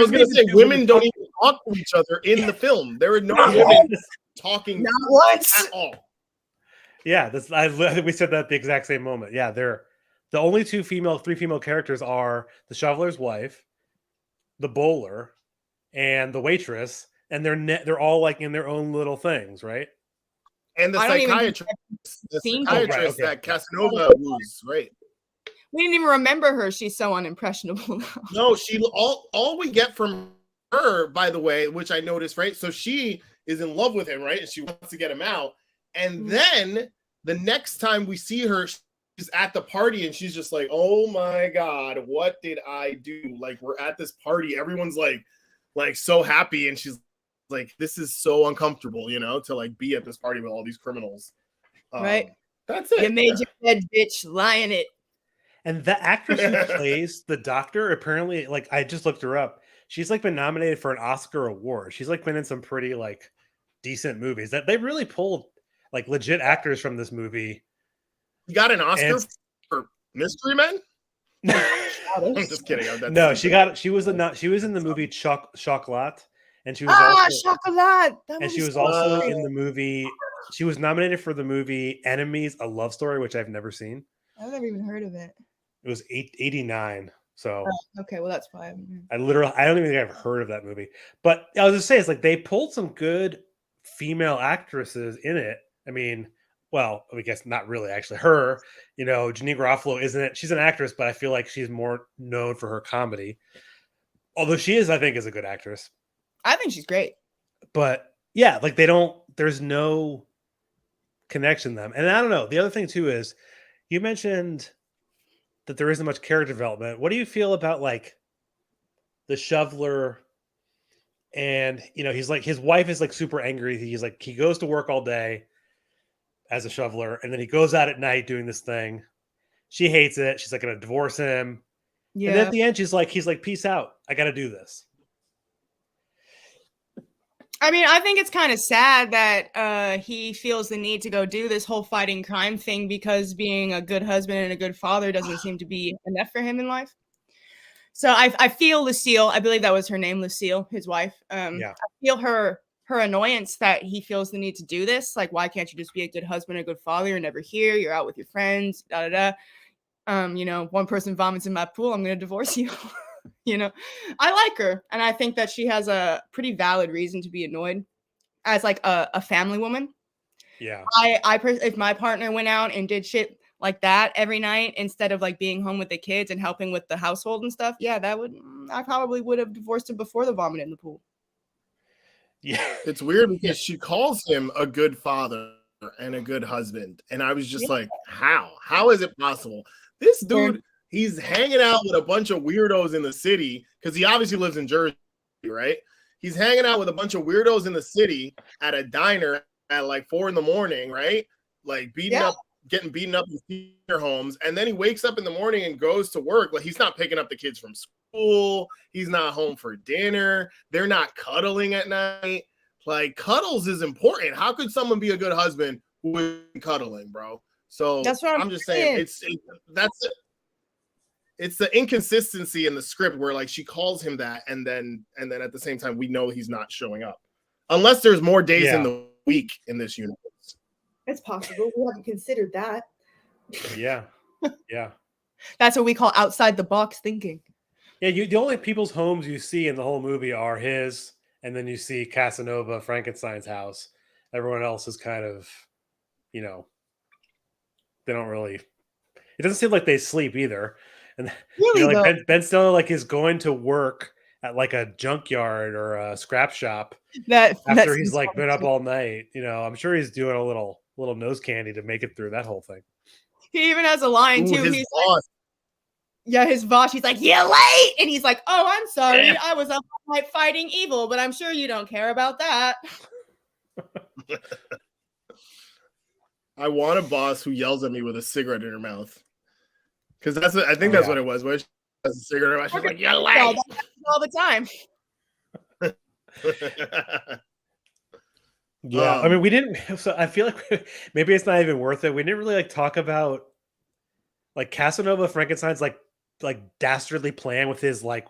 was gonna say women don't even talk to each other in the film. There are no women talking not once at all. Yeah, we said that at the exact same moment. Yeah, they're the only three female characters are the shoveler's wife, the bowler, and the waitress, and they're all like in their own little things, right? And the psychiatrist that Casanova was, right? We didn't even remember her. She's so unimpressionable now. No, all we get from her, by the way, which I noticed, right? So she is in love with him, right? And she wants to get him out. And then the next time we see her, she's at the party and she's just like, oh my God, what did I do? Like, we're at this party. Everyone's like so happy. And she's like, this is so uncomfortable, to like be at this party with all these criminals. Right. That's it. You made your bed, bitch, lie in it. And the actress who plays the doctor, apparently, like I just looked her up. She's like been nominated for an Oscar award. She's like been in some pretty like decent movies that they really pulled like legit actors from this movie. You got an Oscar for Mystery Men? I'm just kidding. No, she was in the movie Chocolat, and she was Chocolat. And she was also in the movie. She was nominated for the movie Enemies: A Love Story, which I've never seen. I've never even heard of it. It was 89. So okay, well that's fine. I don't even think I've heard of that movie. But I was just saying, it's like they pulled some good female actresses in it. I mean, well, I guess not really actually. Her, Janine Garofalo isn't it? She's an actress, but I feel like she's more known for her comedy. Although she is, I think, is a good actress. I think she's great. But yeah, like there's no connection to them. And I don't know. The other thing too is you mentioned that there isn't much character development. What do you feel about like the shoveler? And he's like, his wife is like super angry. He goes to work all day as a shoveler, and then he goes out at night doing this thing. She hates it. She's like gonna divorce him. Yeah. And then at the end, he's like, peace out. I got to do this. I mean, I think it's kind of sad that he feels the need to go do this whole fighting crime thing because being a good husband and a good father doesn't seem to be enough for him in life. So I feel Lucille. I believe that was her name, Lucille, his wife. Yeah. I feel her annoyance that he feels the need to do this. Like, why can't you just be a good husband, a good father? You're never here. You're out with your friends. Da da da. You know, one person vomits in my pool, I'm gonna divorce you. You know, I like her, and I think that she has a pretty valid reason to be annoyed as like a family woman. Yeah. If my partner went out and did shit like that every night instead of like being home with the kids and helping with the household and stuff, yeah, I probably would have divorced him before the vomit in the pool. Yeah. It's weird because she calls him a good father and a good husband. And I was just like, how? How is it possible? This dude, he's hanging out with a bunch of weirdos in the city because he obviously lives in Jersey, right? He's hanging out with a bunch of weirdos in the city at a diner at like 4 a.m, right? Like getting beaten up in senior homes. And then he wakes up in the morning and goes to work. Like, he's not picking up the kids from school. He's not home for dinner. They're not cuddling at night. Like, cuddles is important. How could someone be a good husband who isn't cuddling, bro? So that's what I'm just saying it's the inconsistency in the script where like she calls him that, and then at the same time we know he's not showing up. Unless there's more days in the week in this universe. It's possible. We haven't considered that. Yeah. Yeah. That's what we call outside the box thinking. Yeah, the only people's homes you see in the whole movie are his, and then you see Casanova, Frankenstein's house. Everyone else is kind of, you know, they don't really. It doesn't seem like they sleep either. And really, you know, like Ben Stiller like is going to work at like a junkyard or a scrap shop after he's like been up all night. You know, I'm sure he's doing a little nose candy to make it through that whole thing. He even has a line too. His he's boss. Like, his boss. He's like, "You're late," and he's like, "Oh, I'm sorry. I was up all night fighting evil, but I'm sure you don't care about that." I want a boss who yells at me with a cigarette in her mouth, because I think that's what it was. Where she has a cigarette in her mouth, she's like, "You're late," all the time. Yeah, I mean, we didn't. So I feel like maybe it's not even worth it. We didn't really like talk about like Casanova Frankenstein's like dastardly plan with his like,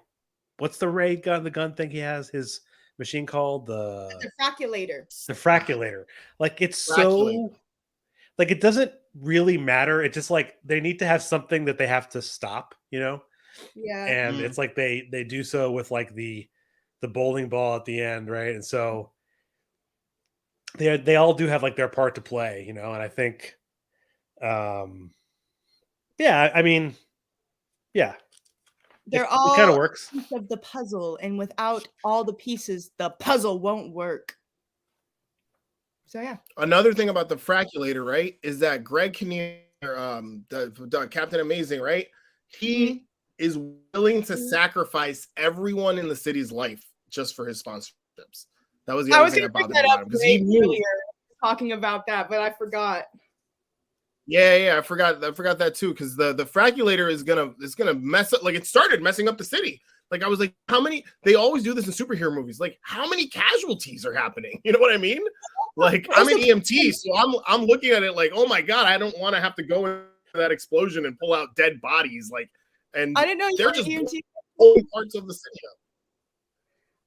what's the ray gun, the gun thing he has, his machine called the fraculator. The fraculator. Like, it's so like it doesn't really matter. It's just like they need to have something that they have to stop, you know? Yeah. And it's like they do so with like the bowling ball at the end, right? And so they all do have like their part to play, you know, and I think yeah, I mean, yeah. They're all kind of works. piece of the puzzle, and without all the pieces, the puzzle won't work. So yeah. Another thing about the fraculator, right, is that Greg Kinnear, the Captain Amazing, right? He is willing to sacrifice everyone in the city's life just for his sponsorships. That was the other thing that bothered me about him, because he knew talking about that, but I forgot. Yeah, I forgot that too, because the fraculator is gonna mess up. Like, it started messing up the city. Like, I was like, how many? They always do this in superhero movies. Like, how many casualties are happening? You know what I mean? Like, I'm an EMT, so I'm looking at it like, oh my god, I don't want to have to go into that explosion and pull out dead bodies. Like, and I didn't know they're just blowing parts of the city up.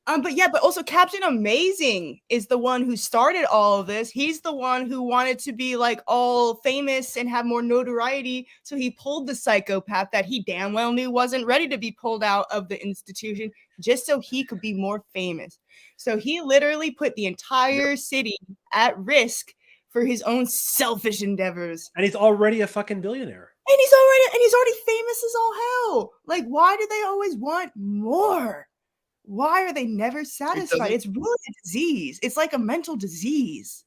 But also Captain Amazing is the one who started all of this. He's the one who wanted to be like all famous and have more notoriety. So he pulled the psychopath that he damn well knew wasn't ready to be pulled out of the institution just so he could be more famous. So he literally put the entire city at risk for his own selfish endeavors. And he's already a fucking billionaire. And he's already famous as all hell. Like, why do they always want more? Why are they never satisfied? It's really a disease. It's like a mental disease.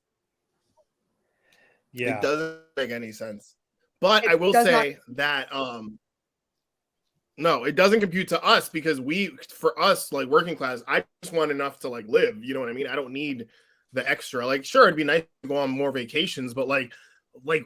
Yeah. It doesn't make any sense. But I will say that no, it doesn't compute to us, because for us, like working class, I just want enough to like live. You know what I mean? I don't need the extra. Like, sure, it'd be nice to go on more vacations, but like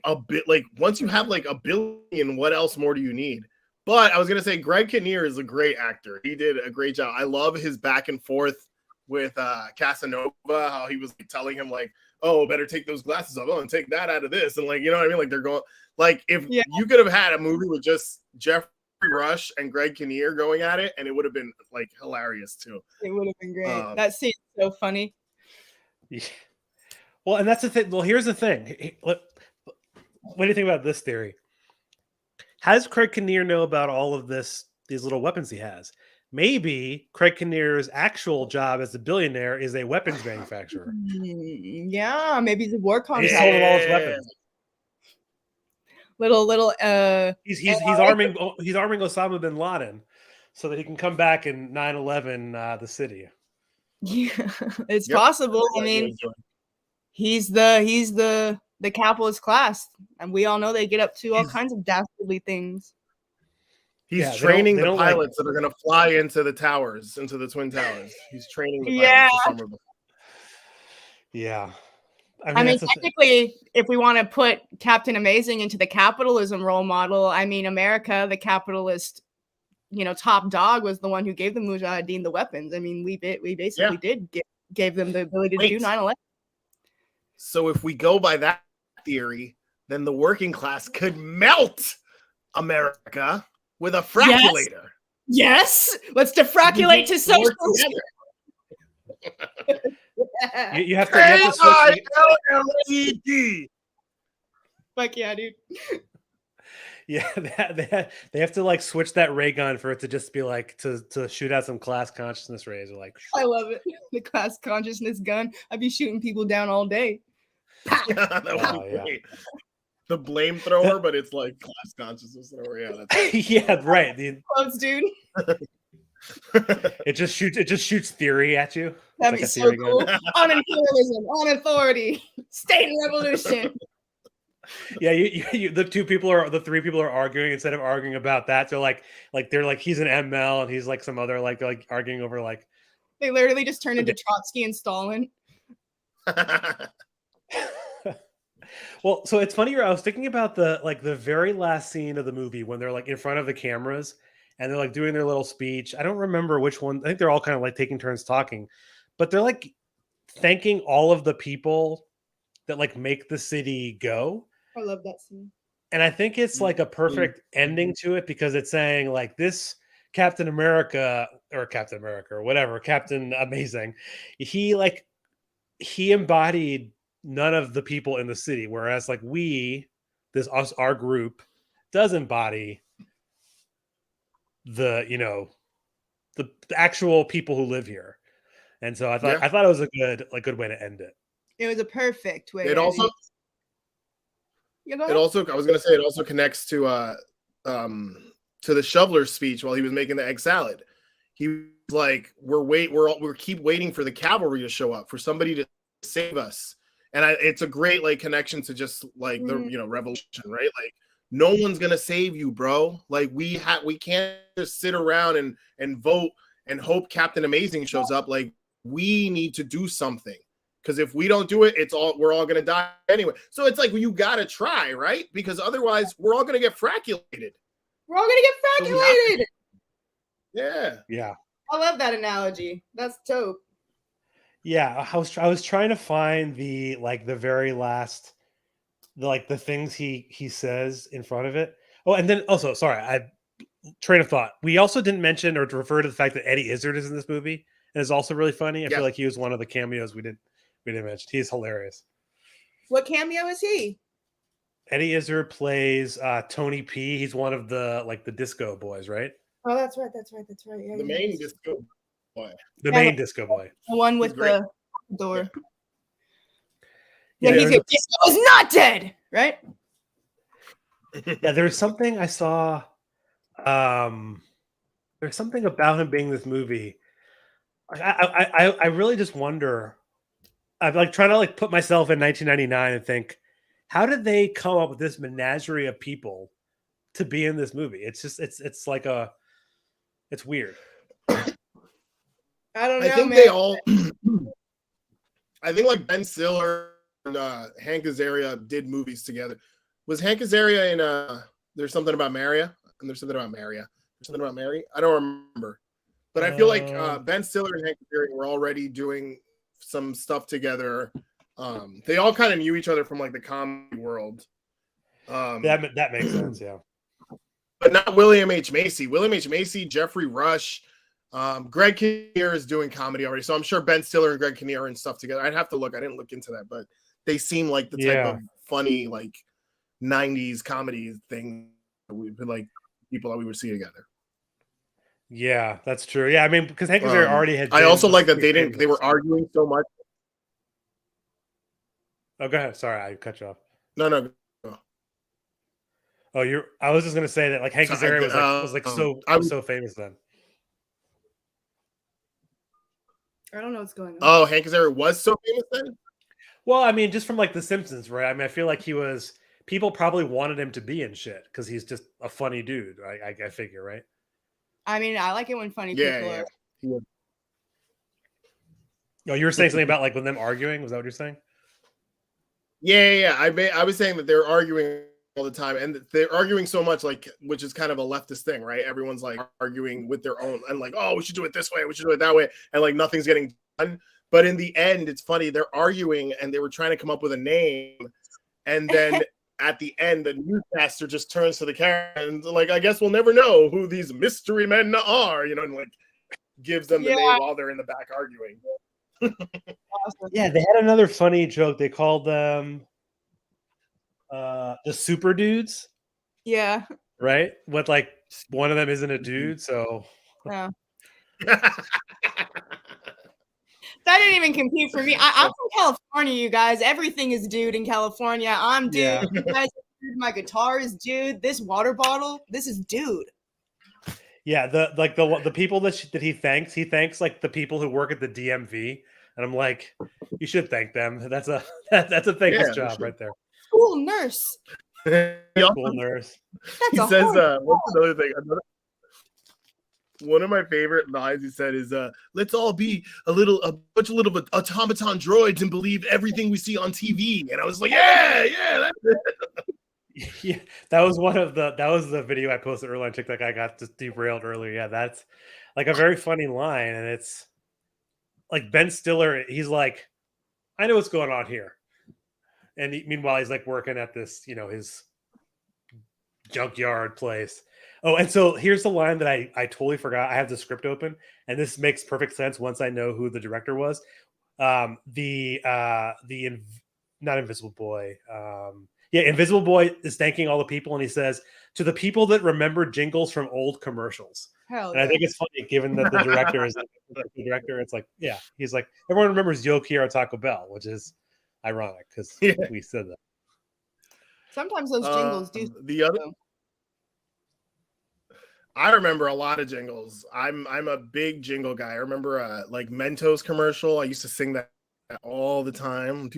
a bit, like once you have like $1 billion, what else more do you need? But I was going to say, Greg Kinnear is a great actor. He did a great job. I love his back and forth with Casanova, how he was telling him like, oh, better take those glasses off. Oh, and take that out of this. And like, you know what I mean? Like, they're going, like, if you could have had a movie with just Jeff Rush and Greg Kinnear going at it, and it would have been like hilarious too. It would have been great. That scene's so funny. Yeah. Well, and that's the thing. Well, here's the thing. What do you think about this theory? How does Craig Kinnear know about all of these little weapons he has? Maybe Craig Kinnear's actual job as a billionaire is a weapons manufacturer. Yeah, maybe he's a war He's contract. sold all his weapons. Little He's arming Osama bin Laden so that he can come back in 9/11 the city. Yeah, it's possible. I mean, he's the capitalist class, and we all know they get up to all kinds of dastardly things. He's training the pilots that are going to fly into the towers, into the Twin Towers. He's training the pilots for summer. Yeah. I mean technically, if we want to put Captain Amazing into the capitalism role model, I mean, America, the capitalist, top dog, was the one who gave the Mujahideen the weapons. I mean, we basically gave them the ability to do 9/11. So if we go by that theory, then the working class could melt America with a fracculator. Yes. Let's defracculate to socialism. You have to switch. Fuck yeah, dude. Yeah, they have to like switch that ray gun for it to just be like to shoot out some class consciousness rays. Like, I love it. The class consciousness gun. I'd be shooting people down all day. That would be great. The blame thrower, but it's like class consciousness thrower. Yeah, that's yeah, right. Close, dude. It just shoots theory at you. That'd be so cool. On imperialism, on authority, state revolution. Yeah, the three people are arguing. Instead of arguing about that, they're like he's an ML and he's like some other like arguing over like. They literally just turned into Trotsky and Stalin. Well, so it's funny. I was thinking about the very last scene of the movie when they're like in front of the cameras and they're like doing their little speech. I don't remember which one. I think they're all kind of like taking turns talking, but they're like thanking all of the people that like make the city go. I love that scene. And I think it's like a perfect ending to it because it's saying like this Captain America or whatever, Captain Amazing, he embodied none of the people in the city, whereas like our group does embody the actual people who live here. And so I thought it was a good way to end it. It was a perfect way. It also connects to the Shoveler's speech while he was making the egg salad. He was like, we keep waiting for the cavalry to show up, for somebody to save us. And it's a great like connection to just like the revolution, right? Like no one's gonna save you, bro. Like we can't just sit around and vote and hope Captain Amazing shows up. Like we need to do something, because if we don't do it, we're all gonna die anyway. So it's like you gotta try, right? Because otherwise we're all gonna get fracculated. We're all gonna get fracculated. Yeah. I love that analogy. That's dope. Yeah, I was trying to find the very last, the things he says in front of it. Oh, and then also, sorry, train of thought. We also didn't mention or refer to the fact that Eddie Izzard is in this movie and is also really funny. I feel like he was one of the cameos we didn't mention. He's hilarious. What cameo is he? Eddie Izzard plays Tony P. He's one of the disco boys, right? Oh, that's right. Yeah, the main disco boy. The main disco boy. The one with the door. Yeah, he's a disco is not dead, right? Yeah, there's something I saw. There's something about him being in this movie. I really just wonder. I'm like trying to like put myself in 1999 and think, how did they come up with this menagerie of people to be in this movie? It's just it's weird. I don't know. I think they all. I think like Ben Stiller and Hank Azaria did movies together. Was Hank Azaria in There's Something About Maria? And There's Something About Maria. There's Something About Mary? I don't remember. But I feel like Ben Stiller and Hank Azaria were already doing some stuff together. They all kind of knew each other from like the comedy world. That makes sense, yeah. but not William H. Macy. William H. Macy, Jeffrey Rush, Greg Kinnear is doing comedy already. So I'm sure Ben Stiller and Greg Kinnear and stuff together. I'd have to look. I didn't look into that, but they seem like the type of funny, like 90s comedy thing like people that we would see together. Yeah, that's true. Yeah, I mean, because Hank Azaria already had. I also like that they were arguing so much. Oh, go ahead. Sorry, I cut you off. No. Oh, I was just gonna say that like Hank Azaria was so famous then. I don't know what's going on. Oh, Hank Azaria was so famous then? Well, I mean, just from like The Simpsons, right? I mean, I feel like people probably wanted him to be in shit because he's just a funny dude. I figure, right? I mean, I like it when funny people are. Yeah. Oh, you were saying something about like when them arguing? Was that what you're saying? Yeah. I was saying that they're arguing all the time, and they're arguing so much, like, which is kind of a leftist thing, right? Everyone's like arguing with their own, and like, oh, we should do it this way, we should do it that way, and like nothing's getting done. But in the end, it's funny. They're arguing, and they were trying to come up with a name, and then at the end, the newscaster just turns to the camera and like, I guess we'll never know who these mystery men are, you know, and like gives them the name while they're in the back arguing. Yeah, they had another funny joke. They called them the super dudes. Yeah. Right? With like one of them isn't a dude, so yeah. That didn't even compete for me. I'm from California, you guys. Everything is dude in California. I'm dude. Yeah. You guys are dude. My guitar is dude. This water bottle, this is dude. Yeah, the people that he thanks like the people who work at the DMV, and I'm like, you should thank them. That's a thankless job right there. School nurse. School nurse. He says, what's another thing? One of my favorite lines he said is, let's all be a bunch of little automaton droids and believe everything we see on TV. And I was like, yeah, that's it. Yeah, that was the video I posted earlier on TikTok. I got just derailed earlier. Yeah, that's like a very funny line. And it's like Ben Stiller, he's like, I know what's going on here. And meanwhile, he's like working at this, his junkyard place. Oh, and so here's the line that I totally forgot. I have the script open, and this makes perfect sense once I know who the director was. Not Invisible Boy. Invisible Boy is thanking all the people, and he says, to the people that remember jingles from old commercials. Hell and I think it's funny, given that the director is the director. It's like, yeah, he's like, everyone remembers Yo Quiero Taco Bell, which is ironic because we said that. Sometimes those jingles do. The other. I remember a lot of jingles. I'm a big jingle guy. I remember like Mentos commercial. I used to sing that all the time.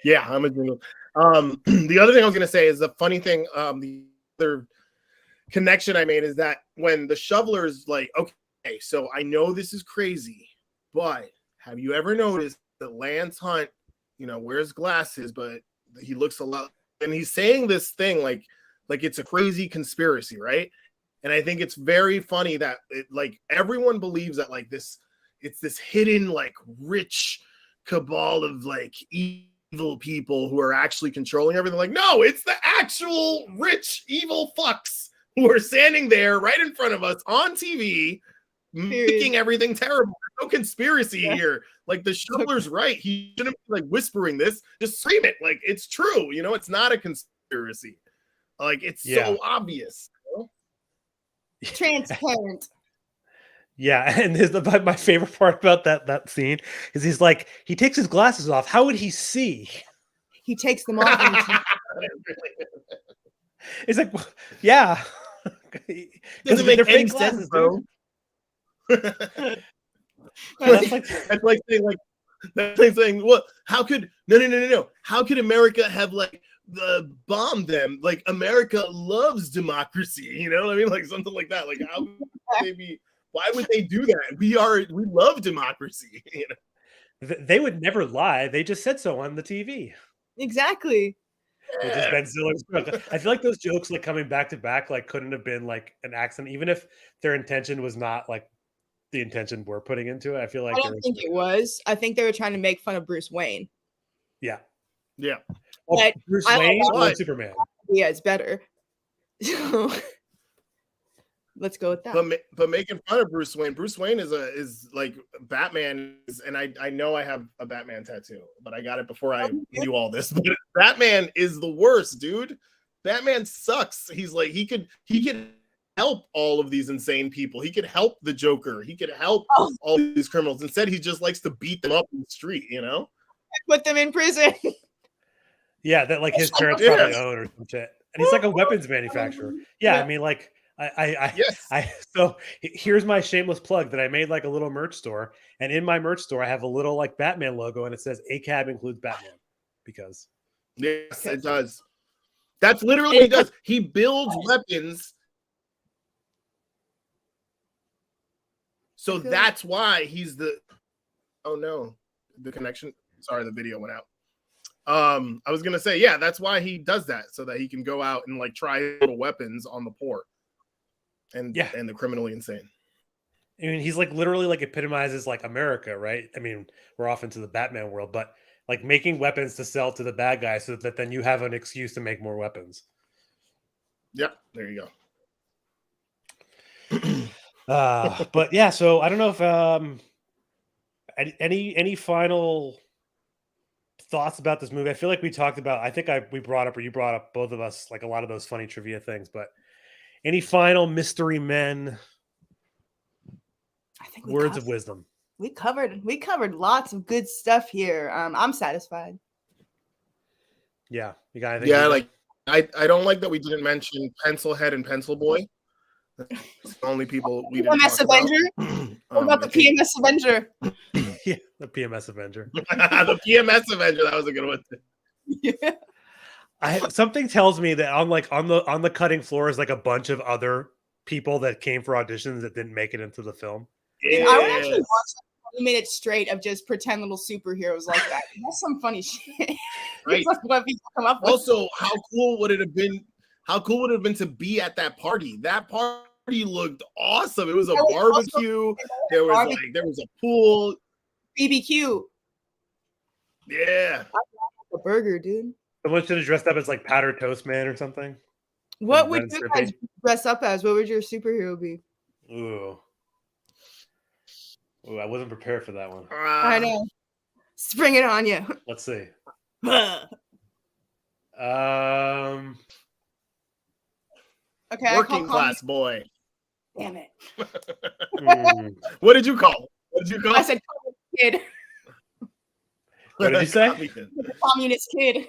Yeah, I'm a jingle. The other thing I was gonna say is the funny thing. The other connection I made is that when the shovelers like, okay, so I know this is crazy, but have you ever noticed that Lance Hunt, wears glasses, but he looks a lot, and he's saying this thing like it's a crazy conspiracy, right? And I think it's very funny that like everyone believes that like it's this hidden like rich cabal of like evil people who are actually controlling everything. Like, no, it's the actual rich evil fucks who are standing there right in front of us on TV, making everything terrible. There's no conspiracy here. Like the shoveler's right. He shouldn't be like whispering this. Just scream it. Like it's true. It's not a conspiracy. Like it's so obvious. Transparent. Yeah, and my favorite part about that scene is he's like, he takes his glasses off. How would he see? He takes them off. It's like, yeah. Doesn't make any sense, bro. That's like saying, what? How could no? How could America have like bombed them? Like America loves democracy, you know what I mean? Like something like that. Like how would they be? Why would they do that? We love democracy. They would never lie. They just said so on the TV. Exactly. Which is Ben Stiller's. I feel like those jokes like coming back to back like couldn't have been like an accident, even if their intention was not like the intention we're putting into it. I feel like I don't think it was. I think they were trying to make fun of Bruce Wayne. Yeah. Yeah. Well, Bruce Wayne or Superman? Yeah, it's better. So let's go with that. But making fun of Bruce Wayne is like Batman is, and I know I have a Batman tattoo, but I got it before I knew all this. But Batman is the worst, dude. Batman sucks. He's like he could help all of these insane people. He could help the Joker. He could help all these criminals. Instead, he just likes to beat them up in the street, you know? Put them in prison. Yeah, that like his parents probably own or some shit. And he's like a weapons manufacturer. Yeah, I mean, like so here's my shameless plug that I made like a little merch store, and in my merch store I have a little like Batman logo, and it says ACAB includes Batman because yes, it does. That's literally what he does. He builds weapons. So that's why he's the. Oh no, the connection. Sorry, the video went out. I was gonna say, yeah, that's why he does that, so that he can go out and like try little weapons on the poor and the criminally insane. I mean, he's like literally like epitomizes like America, right? I mean, we're off into the Batman world, but like making weapons to sell to the bad guys so that then you have an excuse to make more weapons. Yep, there you go. But yeah, so I don't know if any final thoughts about this movie. I feel like we talked about, I think we brought up, or you brought up, both of us, like a lot of those funny trivia things, but any final mystery men I think words of wisdom? We covered lots of good stuff here. I'm satisfied. Yeah, you got anything? Yeah, like I don't like that we didn't mention Pencilhead and Pencil Boy. That's the only people we didn't PMS talk Avenger. What about the PMS Avenger? Yeah, the PMS Avenger. The PMS Avenger. That was a good one. Yeah. Something tells me that on the cutting floor is like a bunch of other people that came for auditions that didn't make it into the film. Yeah. I would actually watch 20 minutes straight of just pretend little superheroes like that. That's some funny shit. Right. Like what people come up with. Also, how cool would it have been? How cool would it have been to be at that party? That party looked awesome. It was a barbecue. There was a pool. BBQ. Yeah. A burger, dude. Someone should have dressed up as like Powder Toast Man or something. What would you guys dress up as? What would your superhero be? Ooh, I wasn't prepared for that one. I know. Spring it on you. Let's see. Okay. Working class boy. Damn it. What did you call? I said kid. What did you say? Communist kid.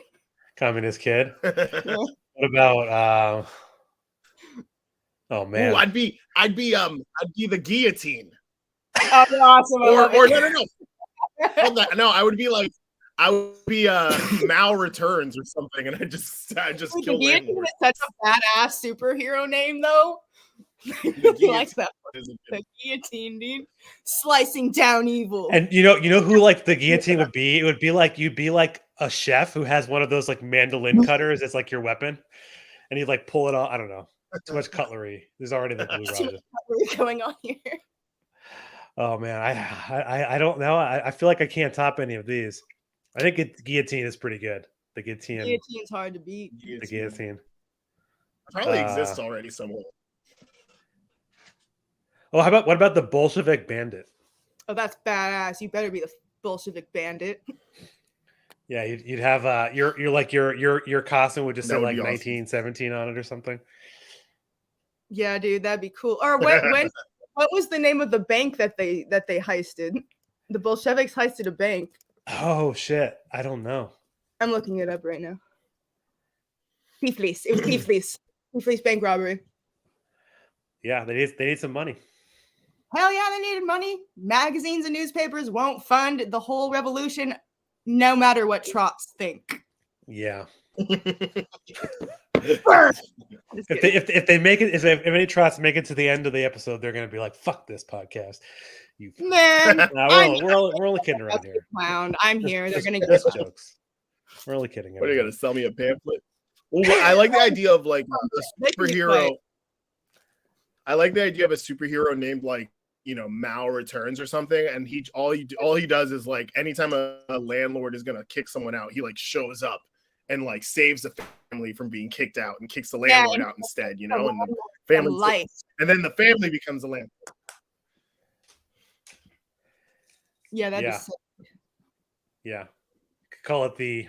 Communist kid. What about oh man. Ooh, I'd be the guillotine. Oh, awesome. Or no. No, I would be Mal Returns or something, and I just kill him. Is such a badass superhero name, though. He likes that. The guillotine, dude. Slicing down evil. And you know who like the guillotine would be? It would be like you'd be like a chef who has one of those like mandolin cutters. It's like your weapon, and he'd like pull it off. I don't know. Too much cutlery. There's already the blue cutlery going on here. Oh man, I don't know. I feel like I can't top any of these. I think guillotine is pretty good. The guillotine. Guillotine's hard to beat. The guillotine probably exists already somewhere. Oh, what about the Bolshevik bandit? Oh, that's badass. You better be the Bolshevik bandit. Yeah, you'd have your costume would just say like 1917 on it or something. Yeah, dude, that'd be cool. Or when what was the name of the bank that they heisted? The Bolsheviks heisted a bank. Oh shit, I don't know. I'm looking it up right now. Tiflis. It was Tiflis. Tiflis bank robbery. Yeah, they need some money. Hell yeah, they needed money. Magazines and newspapers won't fund the whole revolution, no matter what trots think. Yeah. if they make it, if any trots make it to the end of the episode, they're gonna be like, "Fuck this podcast." You man, we're only kidding around here. Clown, I'm here. They're gonna get jokes. We're only kidding. What are you gonna sell me a pamphlet? Well, I like the idea of like a superhero. I like the idea of a superhero named like, you know, Mal Returns or something, and all he does is like anytime a landlord is gonna kick someone out, he like shows up and like saves the family from being kicked out and kicks the Yeah, landlord out instead, and the family, life. and then the family becomes the landlord. Yeah, that'd be Yeah. sick. Yeah. Call it the.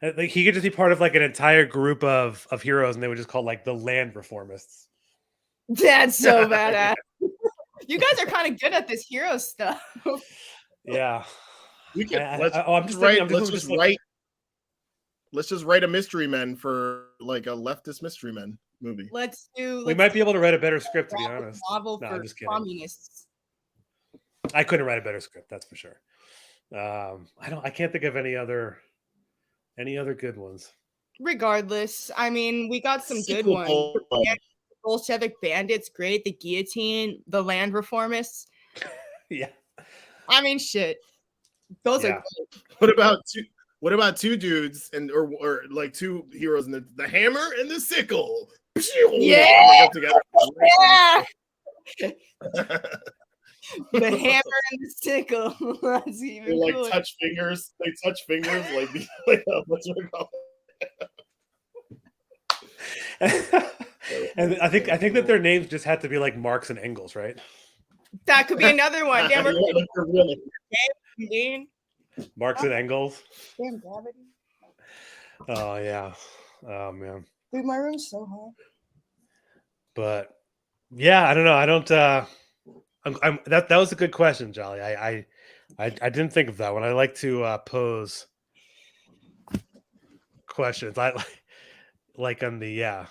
Like he could just be part of like an entire group of heroes, and they would just call like the land reformists. That's so badass. You guys are kind of good at this hero stuff. Yeah. We could I'm just thinking. let's just write a Mystery Men for like a leftist Mystery Men movie. We might be able to write a better script, to be honest. Novel No, for I'm just kidding. communists. I couldn't write a better script, that's for sure. I can't think of any other good ones. Regardless, I mean, we got some good Sequel ones. poll. Bolshevik Bandits, great. The Guillotine, the Land Reformists. Yeah. I mean, shit. Those are Yeah. great. What about two dudes or like two heroes and the hammer and the sickle? Yeah. Together. Yeah. The hammer and the sickle. That's even They like cooler. touch fingers. They touch fingers like what's it called? And I think that their names just had to be like Marx and Engels, right? That could be another one. Damn, Really. Marx and Engels. Damn gravity. Oh yeah. Oh man. Dude, my room's so hot. But yeah, I don't know. I don't. That was a good question, Jolly. I didn't think of that one. I like to pose questions. I like on the yeah.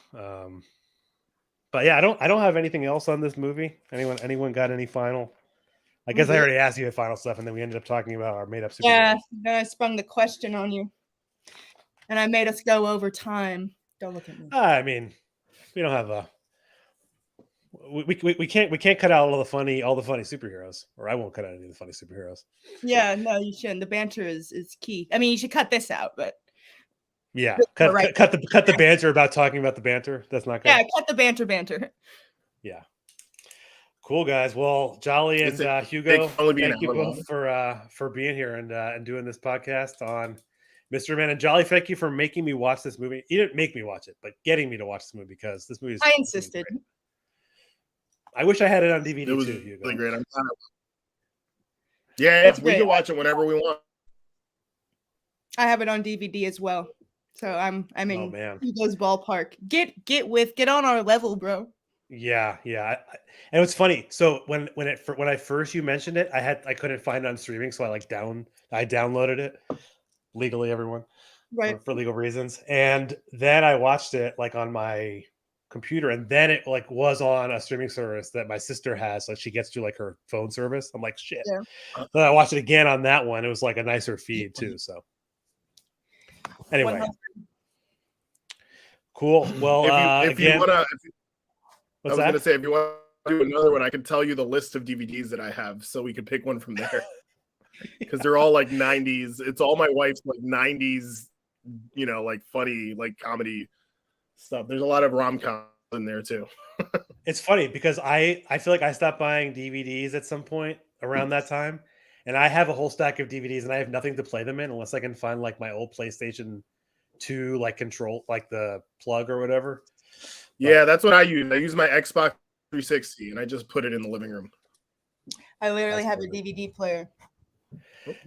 But yeah, I don't have anything else on this movie. Anyone got any final? I guess I already asked you the final stuff, and then we ended up talking about our made up superheroes. Yeah, then I sprung the question on you, and I made us go over time. Don't look at me. I mean, we don't have a. We can't cut out all the funny superheroes, or I won't cut out any of the funny superheroes. Yeah, no, you shouldn't. The banter is key. I mean, you should cut this out, but yeah, cut the banter about talking about the banter. That's not good. Yeah, cut the banter. Yeah. Cool, guys. Well, Jolly and Hugo, thank you both for being here and doing this podcast on Mr. Man. And Jolly, thank you for making me watch this movie. You didn't make me watch it, but getting me to watch this movie because this movie is. I insisted. I wish I had it on DVD It was too, Hugo. really great. Yeah, we can watch it whenever we want. I have it on DVD as well, so I'm in Hugo's ballpark. Get on our level, bro. Yeah. And it's funny. So when I first you mentioned it, I couldn't find it on streaming, so I downloaded it legally, everyone, right, for legal reasons, and then I watched it like on my computer, and then it like was on a streaming service that my sister has, so she gets to like her phone service. I'm like, shit. Yeah. Then I watched it again on that one. It was like a nicer feed too. So anyway, 100. Cool. Well, if you want to. I was going to say, if you want to do another one, I can tell you the list of DVDs that I have, so we could pick one from there. Because they're all like 90s. It's all my wife's like 90s, like funny, like comedy stuff. There's a lot of rom-com in there too. It's funny because I feel like I stopped buying DVDs at some point around that time, and I have a whole stack of DVDs, and I have nothing to play them in unless I can find like my old PlayStation 2 like control, like the plug or whatever. Yeah, that's what I use. I use my Xbox 360, and I just put it in the living room. I literally have a DVD player.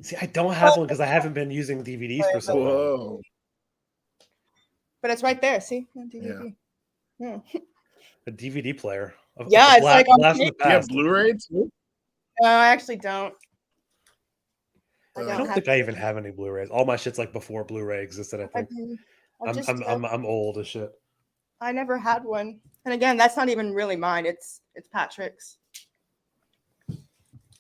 See, I don't have one because I haven't been using DVDs for so long. But it's right there. See, DVD. Yeah. A DVD player. Yeah, it's like you have Blu-ray too? No, I actually don't. I don't think I even have any Blu-rays. All my shit's like before Blu-ray existed. I think. I'm old as shit. I never had one, and again, that's not even really mine. It's Patrick's.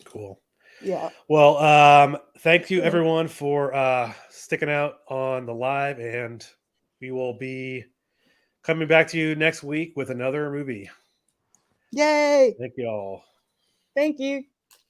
Cool. Yeah. Well, thank you everyone for sticking out on the live, and we will be coming back to you next week with another movie. Yay! Thank you all. Thank you.